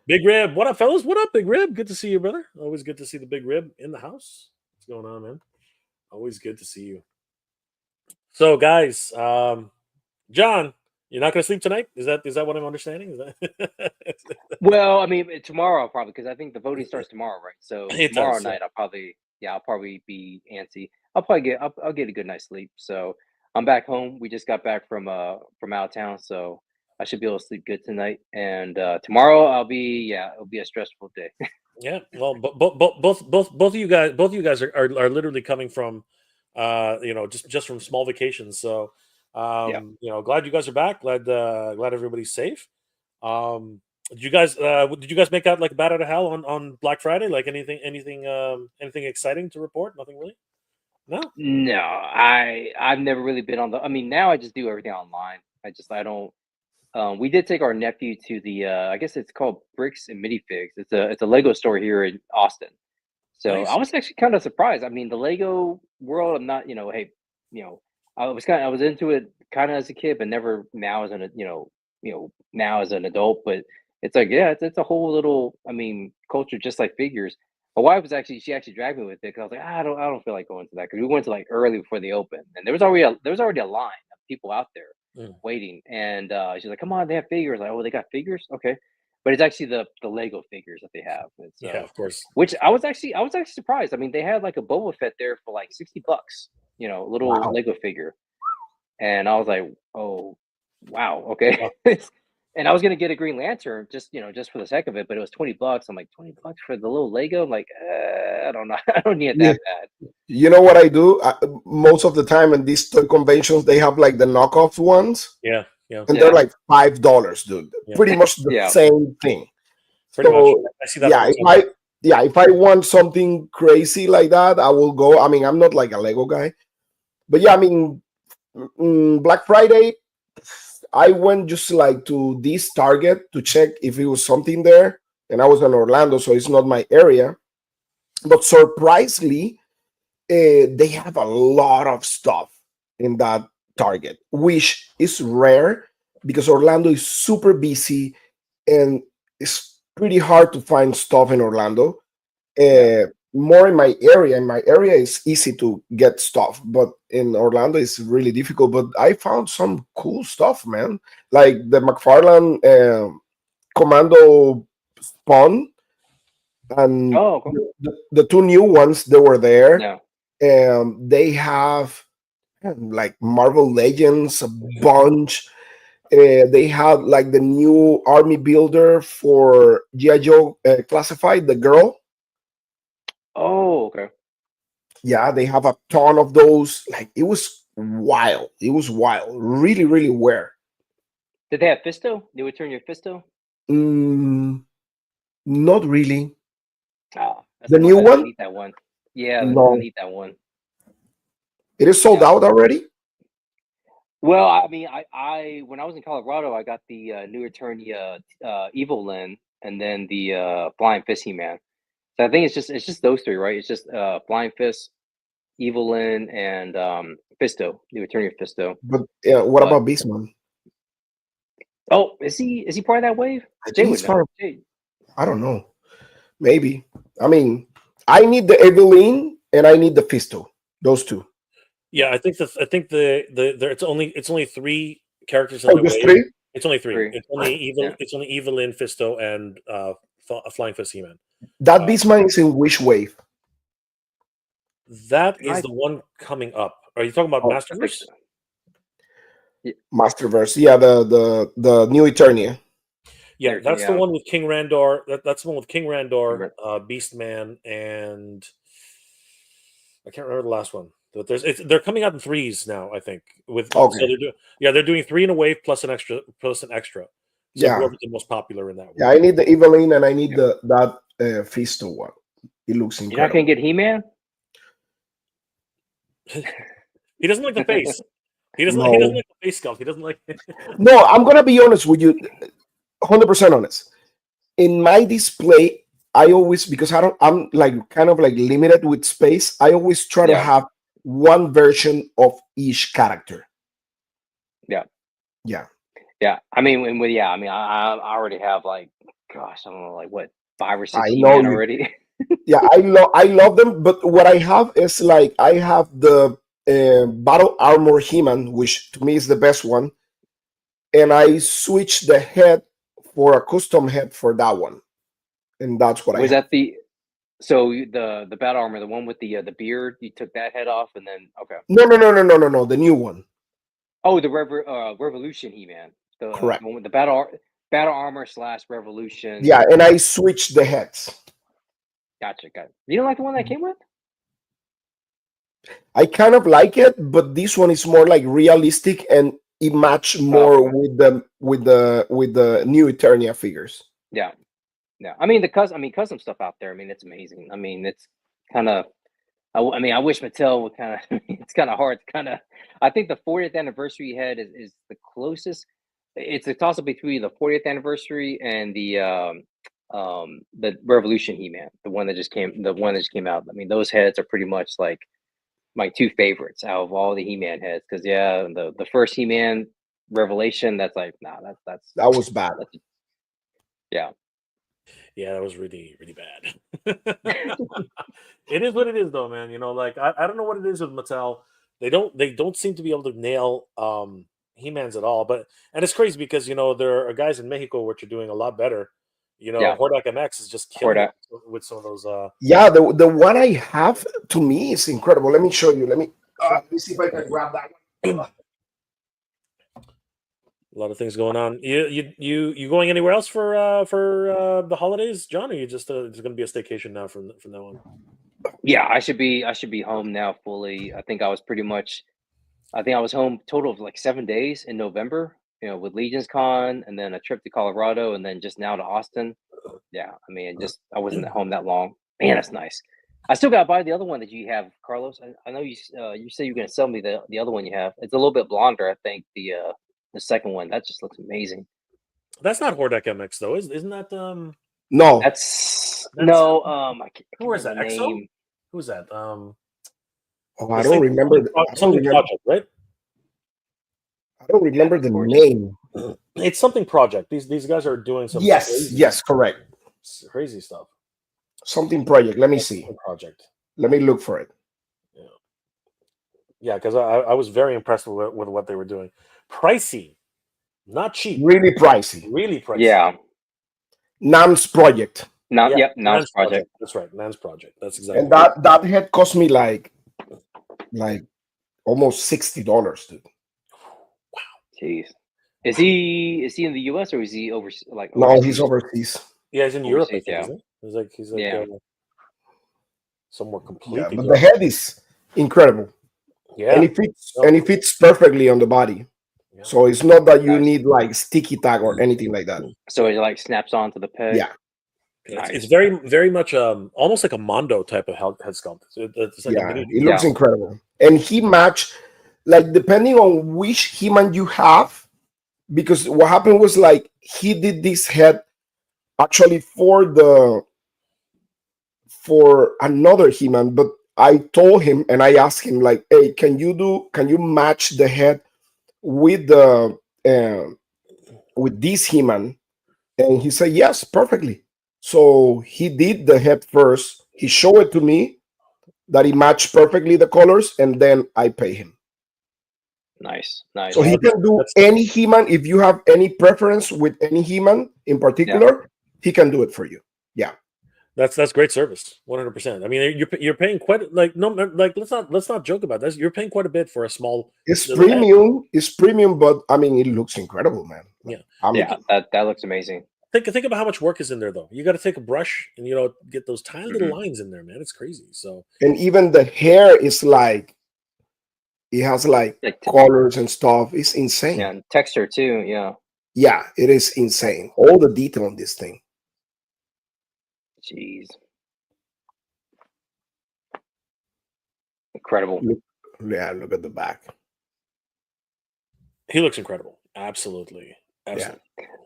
A: Big Rib, what up, fellas? What up, Big Rib? Good to see you, brother. Always good to see the Big Rib in the house. What's going on, man? Always good to see you. So, guys, John, you're not going to sleep tonight? Is that what I'm understanding?
C: Well, I mean, tomorrow probably, because I think the voting starts tomorrow, right? So tomorrow night, I'll probably be antsy. I'll get a good night's sleep. So I'm back home. We just got back from out of town, so I should be able to sleep good tonight. And tomorrow it'll be a stressful day.
A: Yeah, well, both of you guys are literally coming from just from small vacations. So glad you guys are back. Glad everybody's safe. Did you guys make out like bat out of hell on Black Friday? Like anything exciting to report? Nothing really.
C: No, I've never really been on I mean, now I just do everything online. I don't. We did take our nephew to the I guess it's called Bricks and Minifigs. It's a Lego store here in Austin. So
A: Nice.
C: I was actually kind of surprised. I mean, the Lego world, I'm not, I was into it kind of as a kid, but never now as now as an adult. But it's like, it's a whole little, I mean, culture just like figures. My wife she actually dragged me with it because I was like, I don't feel like going to that because we went to like early before they opened, and there was already a line of people out there waiting, and she's like, come on, they have figures. Like, oh, they got figures, okay. but it's actually the Lego figures that they have. It's
A: Yeah, of course.
C: which I was actually surprised. I mean, they had like a Boba Fett there for like $60, you know, a little
B: Wow.
C: Lego figure, and I was like, oh, wow, okay.
A: Wow.
C: And I was gonna get a Green Lantern just for the sake of it, but it was $20. I'm like, $20 for the little Lego. I'm like, I don't know, I don't need it
B: Yeah.
C: that bad.
B: You know what I do? Most of the time in these toy conventions, they have like the knockoff ones,
A: Yeah, yeah,
B: and
C: Yeah.
B: they're like $5, dude.
A: Yeah.
B: Pretty much the
C: Yeah.
B: same thing.
A: pretty much.
B: So
A: I see that all
B: yeah,
A: the time.
B: if I want something crazy like that, I will go. I mean, I'm not like a Lego guy, but yeah, I mean, Black Friday, I went just like to this Target to check if it was something there, and I was in Orlando, so it's not my area. But surprisingly, they have a lot of stuff in that Target, which is rare because Orlando is super busy and it's pretty hard to find stuff in Orlando. More in my area. In my area, it's easy to get stuff, but in Orlando, it's really difficult. But I found some cool stuff, man, like the McFarlane Commando Spawn and
C: Oh, cool.
B: the two new ones that were there.
C: Yeah.
B: They have like Marvel Legends, a bunch. They have like the new army builder for G.I. Joe Classified, the girl.
C: Oh, okay.
B: Yeah, they have a ton of those. Like it was wild. It was wild. Really, really rare.
C: Did they have Fisto? They would turn your Fisto?
B: Not really.
C: Oh, that's
B: The new
C: one. I
B: one?
C: need that one. Yeah, I
B: No.
C: need that one.
B: It is sold
C: Yeah.
B: out already.
C: Well, I mean, I when I was in Colorado, I got the new Eternia Evil Lyn, and then the Blind Fist He-Man. So I think it's just those three, right? It's just Blind Fist, Evil Lyn, and Fisto, new Eternia Fisto.
B: But what
C: But
B: about Beastman?
C: oh, is he part of that wave?
B: I
C: Jay
B: think
C: would
B: he's
C: know.
B: part of,
C: Jay,
B: I don't know. Maybe. I mean, I need the Eveline and I need the Fisto. Those two.
A: Yeah, I think it's only three characters in
B: Oh,
A: the
B: just
A: wave.
B: three?
A: It's only three.
C: three. Yeah.
A: It's only Evelyn, Fisto, and Flying Fist He-Man.
B: That Beastman is in which wave?
A: That is
C: I-
A: the one coming up. Are you talking about
B: Oh,
C: I think
A: Masterverse?
C: so.
B: Masterverse. Yeah, the new Eternia.
A: Yeah,
C: There,
A: that's the
C: yeah.
A: one with King Randor. That's the one with King Randor,
C: Right.
A: Beastman, and I can't remember the last one. But they're coming out in threes now. I think so
B: Okay.
A: they're doing three in a wave plus an extra. So
B: Yeah.
A: whoever's the most popular in that one.
B: Yeah, I need the Eveline and I need
C: Yeah.
B: that Fisto one. It looks
C: You're not gonna
B: incredible.
C: get He-Man?
A: He doesn't like the face. He doesn't
B: No.
A: like the face sculpt. He doesn't like.
B: No, I'm gonna be honest with you, 100% honest. In my display, I always, because I'm like kind of like limited with space. I always try to
C: Yeah.
B: have one version of each character.
C: Yeah.
B: Yeah.
C: Yeah. I mean, I already have like, gosh, I don't know, like what, 5 or 6
B: I know
C: He-Man
B: you.
C: already.
B: Yeah, I love them, but what I have is like I have the Battle Armor He-Man, which to me is the best one, and I switched the head for a custom head for that one, and that's what I
C: Was
B: have.
C: that the battle armor, the one with the beard? You took that head off, and then okay.
B: No, the new one.
C: Oh, the Revolution He-Man, the
B: Correct.
C: one with the battle armor / Revolution.
B: Yeah, and I switched the heads.
C: Gotcha. You don't like the one that came with?
B: I kind of like it, but this one is more like realistic and it match more
C: Okay.
B: with the new Eternia figures.
C: Yeah. I mean custom stuff out there. I mean, it's amazing. I mean, it's kind of. I mean, I wish Mattel would kind of. It's kind of hard to kind of. I think the 40th anniversary head is the closest. It's a toss up between the 40th anniversary and the Revolution He-Man, the one that just came out. I mean, those heads are pretty much like my two favorites out of all the He-Man heads. Because yeah, the first He-Man Revelation, that's like that's
B: That was bad.
C: yeah.
A: Yeah, that was really, really bad. It is what it is, though, man. You know, like I don't know what it is with Mattel. They don't seem to be able to nail He-Mans at all. And it's crazy because there are guys in Mexico which are doing a lot better.
C: Yeah.
A: Hordak MX is just killing
C: Hordak.
A: it with some of those.
B: Yeah, the one I have to me is incredible. Let me show you. Let me see if I can grab that one.
A: A lot of things going on. You going anywhere else for the holidays, John? Or you just it's going to be a staycation now from now on?
C: Yeah, I should be home now fully. I think I was home total of like 7 days in November, with Legion's Con and then a trip to Colorado and then just now to Austin. Yeah, I mean, I wasn't at home that long. Man, that's nice. I still got to buy the other one that you have, Carlos. I know you said you're going to sell me the other one you have. It's a little bit blonder, I think. The second one that just looks amazing.
A: That's not Hordak MX though, isn't that?
B: No,
C: That's no. I can't
A: Who is that?
C: remember the
A: EXO?
C: name.
A: Who's that?
B: oh, I don't remember.
A: Something project, right?
B: I don't remember the name.
A: It's something project. These guys are doing some.
B: Yes, correct.
A: Crazy stuff.
B: Something project. Let me see.
A: Project.
B: Let me look for it.
A: Yeah, because I was very impressed with what they were doing. Pricey, not cheap.
B: Really pricey.
A: Really pricey.
C: Yeah.
B: NAM's project.
C: Yep, NAM's project.
A: That's right, NAM's project. That's exactly.
B: And that had cost me like almost $60, dude.
A: Wow.
C: Jeez. Is he in the US or is he overseas?
B: No, he's overseas.
A: Yeah, he's in Europe. I think,
C: yeah.
A: isn't he? He's like somewhere completely.
B: Yeah, but the head is incredible.
A: Yeah,
B: and it fits perfectly on the body. Yeah. So it's not that you need like sticky tag or anything like that.
C: So it like snaps onto the peg.
B: Yeah.
A: Nice. It's very, very much almost like a Mondo type of head sculpt. It's like
B: it looks incredible. And he matched, like, depending on which He-Man you have, because what happened was like he did this head actually for another He-Man, but I told him and I asked him like, hey, can you match the head with with this He-Man? And he said yes, perfectly. So he did the head first. He showed it to me that he matched perfectly the colors, and then I pay him.
C: Nice.
B: So he can do any He-Man. If you have any preference with any He-Man in particular, he can do it for you. Yeah.
A: That's great service, 100%. I mean, you're paying quite let's not joke about this. You're paying quite a bit for a small.
B: It's premium. Head. It's premium, but I mean, it looks incredible, man.
A: Yeah,
C: that looks amazing.
A: Think about how much work is in there, though. You got to take a brush and get those tiny little lines in there, man. It's crazy. So
B: and even the hair is like it has like colors and stuff. It's insane.
C: Yeah, and texture too. Yeah.
B: Yeah, it is insane. All the detail on this thing.
C: Jeez. Incredible.
B: Look at the back.
A: He looks incredible. Absolutely.
C: Yeah.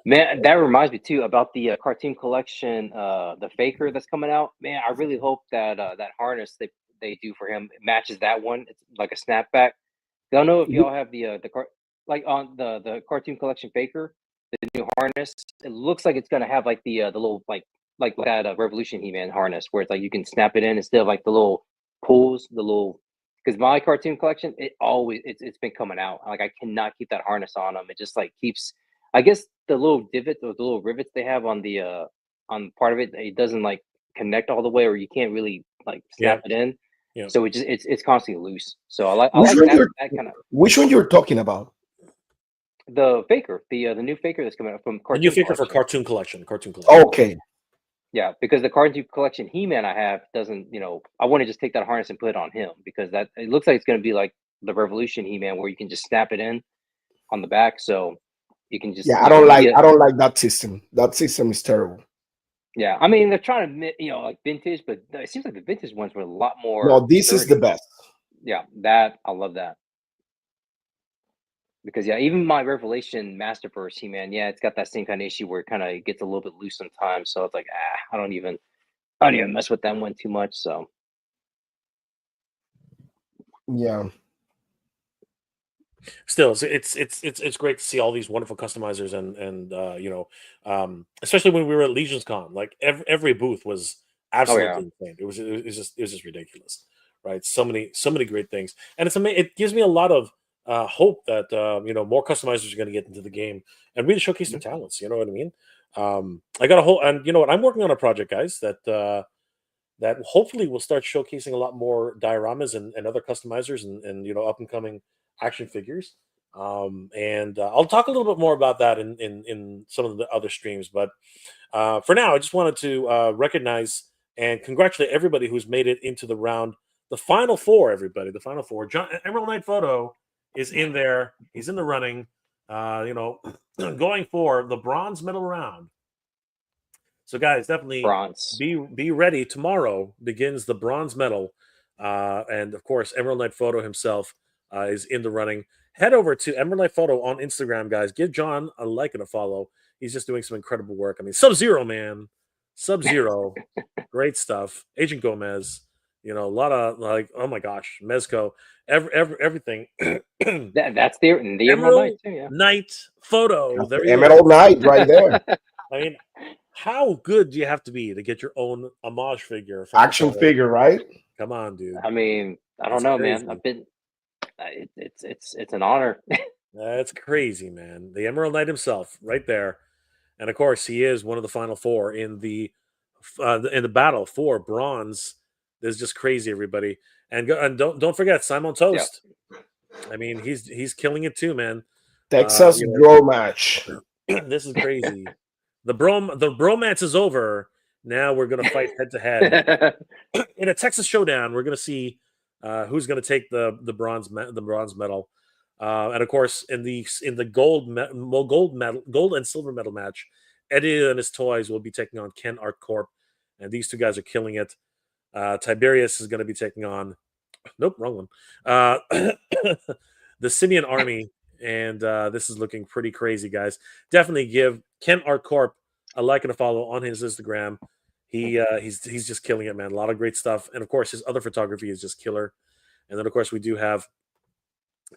C: Man, that reminds me too about the cartoon collection, the Faker that's coming out. Man, I really hope that that harness they do for him matches that one. It's like a snapback. I don't know if y'all have on the cartoon collection Faker, the new harness. It looks like it's gonna have like the little like that Revolution He-Man harness where it's like you can snap it in instead of like the little pulls, because my cartoon collection, it's been coming out. Like I cannot keep that harness on them. It just like keeps, I guess the little divots or the little rivets they have on the on part of it, it doesn't like connect all the way, or you can't really like snap it in. Yeah. So it's constantly loose. So I like that kind of.
B: Which one you're talking about?
C: The Faker, the new Faker that's coming out from
A: Cartoon. The new Faker for Cartoon Collection.
B: Okay.
C: Yeah, because the Cartoon Collection He-Man I have doesn't, I want to just take that harness and put it on him because it looks like it's going to be like the Revolution He-Man where you can just snap it in on the back, so you can just.
B: Yeah, I don't like that system. That system is terrible.
C: Yeah, I mean they're trying to, like vintage, but it seems like the vintage ones were a lot more.
B: No, this is the best.
C: Yeah, I love that. Because even my Revelation Masterverse He-Man, it's got that same kind of issue where it kind of gets a little bit loose sometimes. So it's like, I don't even mess with that one too much. So
B: yeah.
A: Still, it's great to see all these wonderful customizers and especially when we were at Legion's Con, like every booth was absolutely insane. It was just ridiculous, right? So many great things, and it's amazing. It gives me a lot of hope that more customizers are going to get into the game and really showcase their talents. You know what I mean? I got a whole, and you know what? I'm working on a project, guys, that hopefully will start showcasing a lot more dioramas and other customizers and up and coming action figures. And I'll talk a little bit more about that in some of the other streams. But for now, I just wanted to recognize and congratulate everybody who's made it into the round, the final four. Everybody, the final four. Emerald Knight Photo is in there. He's in the running. Going for the bronze medal round. So, guys, definitely
C: Bronze.
A: be ready. Tomorrow begins the bronze medal, and of course, Emerald Knight Photo himself is in the running. Head over to Emerald Knight Photo on Instagram, guys. Give John a like and a follow. He's just doing some incredible work. I mean, Sub-Zero, man, Sub-Zero, great stuff. Agent Gomez, a lot of oh my gosh, Mezco, everything.
C: That's the Emerald
A: Emerald
C: Knight too, yeah.
A: Knight Photo. There you
B: Emerald
A: go.
B: Knight right there.
A: I mean, how good do you have to be to get your own homage figure?
B: Action figure, right?
A: Come on, dude.
C: I mean, I don't
A: That's
C: know,
A: crazy.
C: man. I've been. It's an honor.
A: That's crazy, man. The Emerald Knight himself, right there, and of course, he is one of the final four in the battle for bronze. This is just crazy, everybody. And don't forget Simon Toast. Yeah. I mean, he's killing it too, man.
B: Texas Grow Match.
A: This is crazy. The bromance is over. Now we're gonna fight head to head in a Texas showdown. We're gonna see who's gonna take the bronze medal, and of course in the gold and silver medal match, Eddie and his toys will be taking on Ken Art Corp, and these two guys are killing it. Tiberius is going to be taking on, nope, wrong one. The Simeon Army. And this is looking pretty crazy, guys. Definitely give Ken Art Corp a like and a follow on his Instagram. He's just killing it, man. A lot of great stuff, and of course, his other photography is just killer. And then, of course, we do have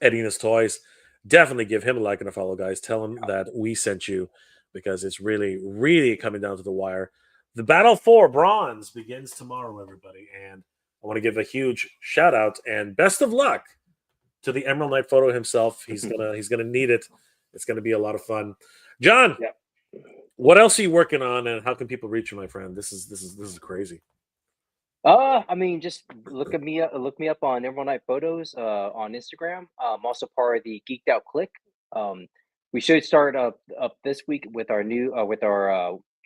A: Eddie and his toys. Definitely give him a like and a follow, guys. Tell him that we sent you because it's really, really coming down to the wire. The battle for bronze begins tomorrow, everybody, and I want to give a huge shout out and best of luck to the Emerald Knight Photo himself. He's gonna need it. It's gonna be a lot of fun. John, what else are you working on, and how can people reach you, my friend? This is crazy.
C: I mean, just look me up on Emerald Knight Photos on Instagram. I'm also part of the Geeked Out Click. We should start up this week with our new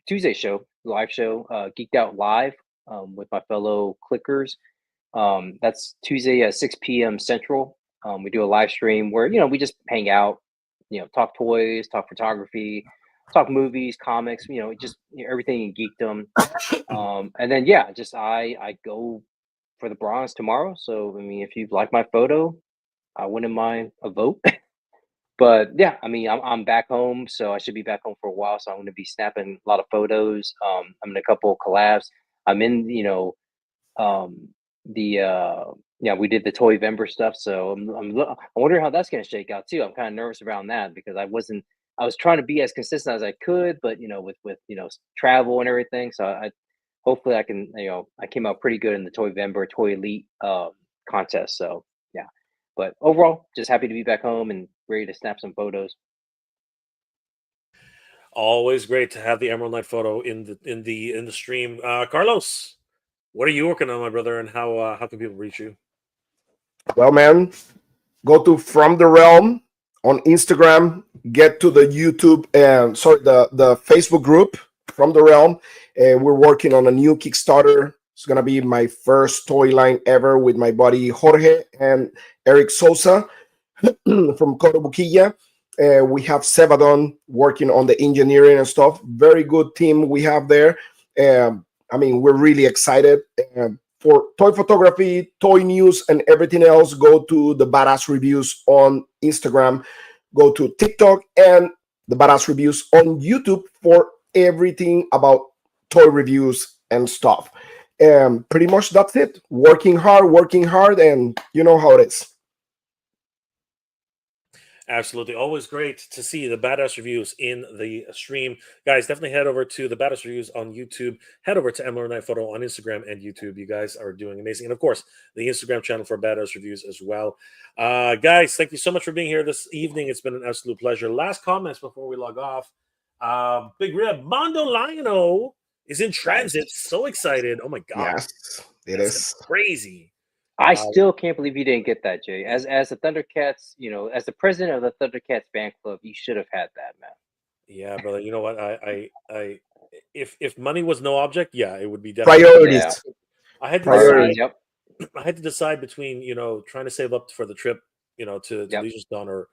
C: Tuesday show, live show, Geeked Out Live, with my fellow clickers. That's Tuesday at 6 p.m. Central. We do a live stream where, we just hang out, talk toys, talk photography, talk movies, comics, just everything in geekdom. And then, I go for the bronze tomorrow. So, I mean, if you like my photo, I wouldn't mind a vote. But yeah, I mean, I'm back home, so I should be back home for a while. So I'm going to be snapping a lot of photos. I'm in a couple of collabs. I'm in, we did the Toy Vember stuff, so I'm wondering how that's going to shake out too. I'm kind of nervous around that because I was trying to be as consistent as I could, but with travel and everything. So hopefully I can, I came out pretty good in the Toy Vember, Toy Elite contest. So yeah, but overall, just happy to be back home and ready to snap some photos.
A: Always great to have the Emerald Knight Photo in the stream. Carlos, what are you working on, my brother, and how can people reach you?
B: Well, man, go to From the Realm on Instagram. Get to the YouTube and the Facebook group From the Realm. We're working on a new Kickstarter. It's gonna be my first toy line ever with my buddy Jorge and Eric Sosa from Cotobuquilla. We have Sevadon working on the engineering and stuff. Very good team we have there. I mean, we're really excited. For toy photography, toy news, and everything else, go to the Badass Reviews on Instagram. Go to TikTok and the Badass Reviews on YouTube for everything about toy reviews and stuff. Pretty much that's it. Working hard, and you know how it is.
A: Absolutely. Always great to see the Badass Reviews in the stream. Guys, definitely head over to the Badass Reviews on YouTube. Head over to Emerald Knight Photo on Instagram and YouTube. You guys are doing amazing. And of course, the Instagram channel for Badass Reviews as well. Guys, thank you so much for being here this evening. It's been an absolute pleasure. Last comments before we log off. Big Rib. Mondo Lionel is in transit. So excited. Oh my God.
B: Yes, it
A: That's
B: is.
A: crazy.
C: I
A: Uh,
C: still can't believe you didn't get that, Jay. As the Thundercats, as the president of the Thundercats fan club, you should have had that, man.
A: Yeah, brother. You know what? If money was no object, yeah, it would be definitely.
B: Priorities.
C: Yeah.
A: I had to
B: Priorities.
A: decide.
C: Yep.
A: I had to decide between trying to save up for the trip, to
C: Yep.
A: Legion's Con or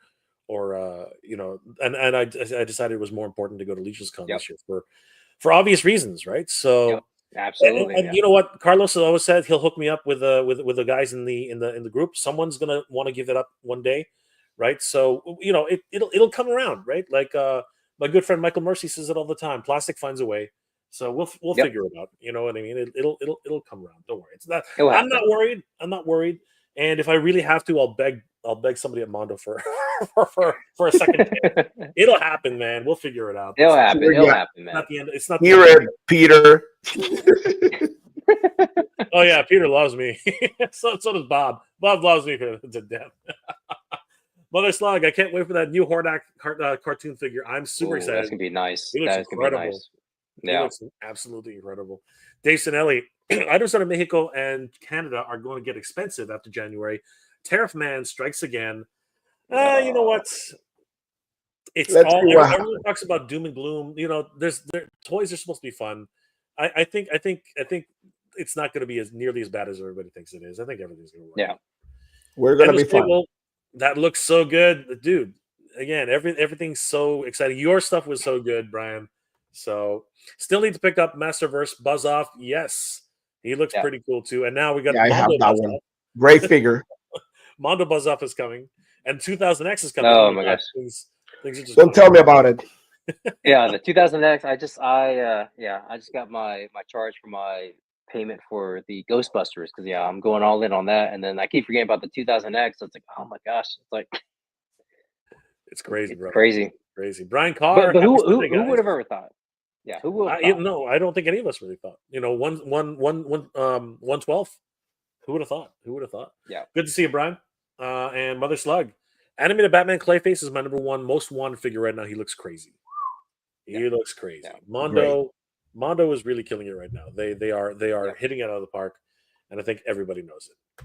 A: and I decided it was more important to go to Legion's Con
C: Yep.
A: this year for obvious reasons, right? So.
C: Yep. Absolutely.
A: And
C: Yeah.
A: you know what? Carlos has always said he'll hook me up with the guys in the group. Someone's gonna want to give it up one day, right? So it'll come around, right? Like my good friend Michael Mercy says it all the time. Plastic finds a way. So we'll
C: Yep.
A: figure it out. You know what I mean? It'll come around. Don't worry. It's not.
C: It'll
A: I'm
C: happen.
A: not worried. I'm not worried. And if I really have to, I'll beg somebody at Mondo for for a second. It'll happen, man. We'll figure it out.
C: It'll happen. It'll
B: Yeah.
C: happen, man.
A: Not the end. It's not the
B: Hear
A: end.
B: it, Peter.
A: Oh yeah, Peter loves me. so does Bob. Bob loves me to death. Mother Slug, I can't wait for that new Hordak cartoon figure. I'm super
C: Ooh,
A: excited.
C: that's gonna be nice.
A: He looks
C: That is gonna be
A: incredible.
C: nice.
A: He
C: Yeah.
A: looks absolutely incredible. Dave Sinelli, items out of Mexico and Canada are going to get expensive after January. Tariff man strikes again. You know what? It's
B: Let's see what
A: everyone talks about doom and gloom. Toys are supposed to be fun. I think it's not going to be as nearly as bad as everybody thinks it is. I think everything's going to work.
C: Yeah.
B: We're gonna be
A: Endless
B: fun.
A: Table, that looks so good, dude. Again, everything's so exciting. Your stuff was so good, Brian. So still need to pick up Masterverse Buzz Off. Yes, he looks
C: Yeah.
A: pretty cool too. And now we got
B: Yeah, I have
A: Mondo
B: that
A: Buzz
B: one.
A: Off.
B: Great figure.
A: Mondo Buzz Off is coming, and 2000X is coming.
C: Oh
A: my
C: my
A: God,
C: gosh.
A: things are just
B: Don't tell me about it.
C: Yeah, the 2000X. I just got my charge for my payment for the Ghostbusters because I'm going all in on that, and then I keep forgetting about the 2000X. So it's like, oh my gosh, it's like
A: It's crazy, bro.
C: crazy.
A: Crazy. Brian Carr.
C: But
A: happy
C: who
A: Sunday,
C: who
A: guys.
C: would have ever thought? Yeah, who would have thought?
A: No, I don't think any of us really thought. 112. Who would have thought? Who would have thought?
C: Yeah.
A: Good to see you, Brian. And Mother Slug. Animated Batman Clayface is my number one most wanted figure right now. He looks crazy. He looks crazy.
C: Yeah.
A: Mondo is really killing it right now. They are hitting it out of the park, and I think everybody knows it.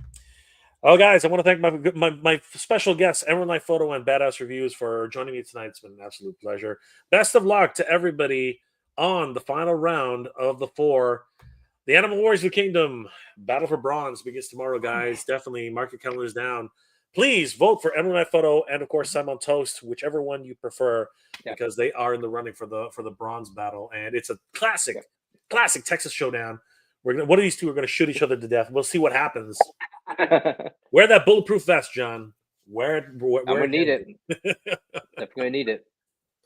A: Oh, guys, I want to thank my special guests, Emerald Knight Photo and Badass Reviews, for joining me tonight. It's been an absolute pleasure. Best of luck to everybody on the final round of the 4. The Animal Warriors of the Kingdom Battle for Bronze begins tomorrow, guys. Definitely mark your calendars down. Please vote for Emerald Knight Photo and, of course, Simon Toast, whichever one you prefer, because they are in the running for the bronze battle, and it's a classic Texas showdown. One of these two are going to shoot each other to death. We'll see what happens. Wear that bulletproof vest, John. Wear
C: I'm gonna need it. Definitely gonna need it.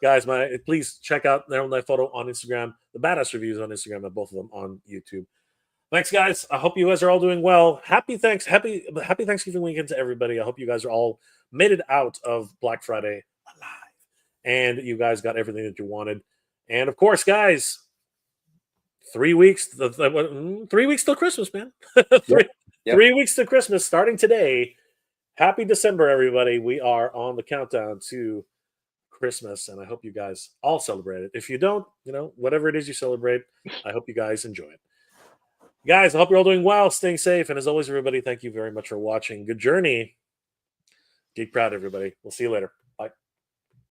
A: Guys, please check out Emerald Knight Photo on Instagram. The Badass Reviews on Instagram, and both of them on YouTube. Thanks, guys. I hope you guys are all doing well. Happy Thanksgiving weekend to everybody. I hope you guys are all made it out of Black Friday alive, and you guys got everything that you wanted. And of course, guys, 3 weeks. 3 weeks till Christmas, man. 3 weeks to Christmas, starting today. Happy December, everybody. We are on the countdown to Christmas, and I hope you guys all celebrate it. If you don't, whatever it is you celebrate, I hope you guys enjoy it. Guys, I hope you're all doing well, staying safe, and as always, everybody, thank you very much for watching. Good journey. Geek proud, everybody. We'll see you later.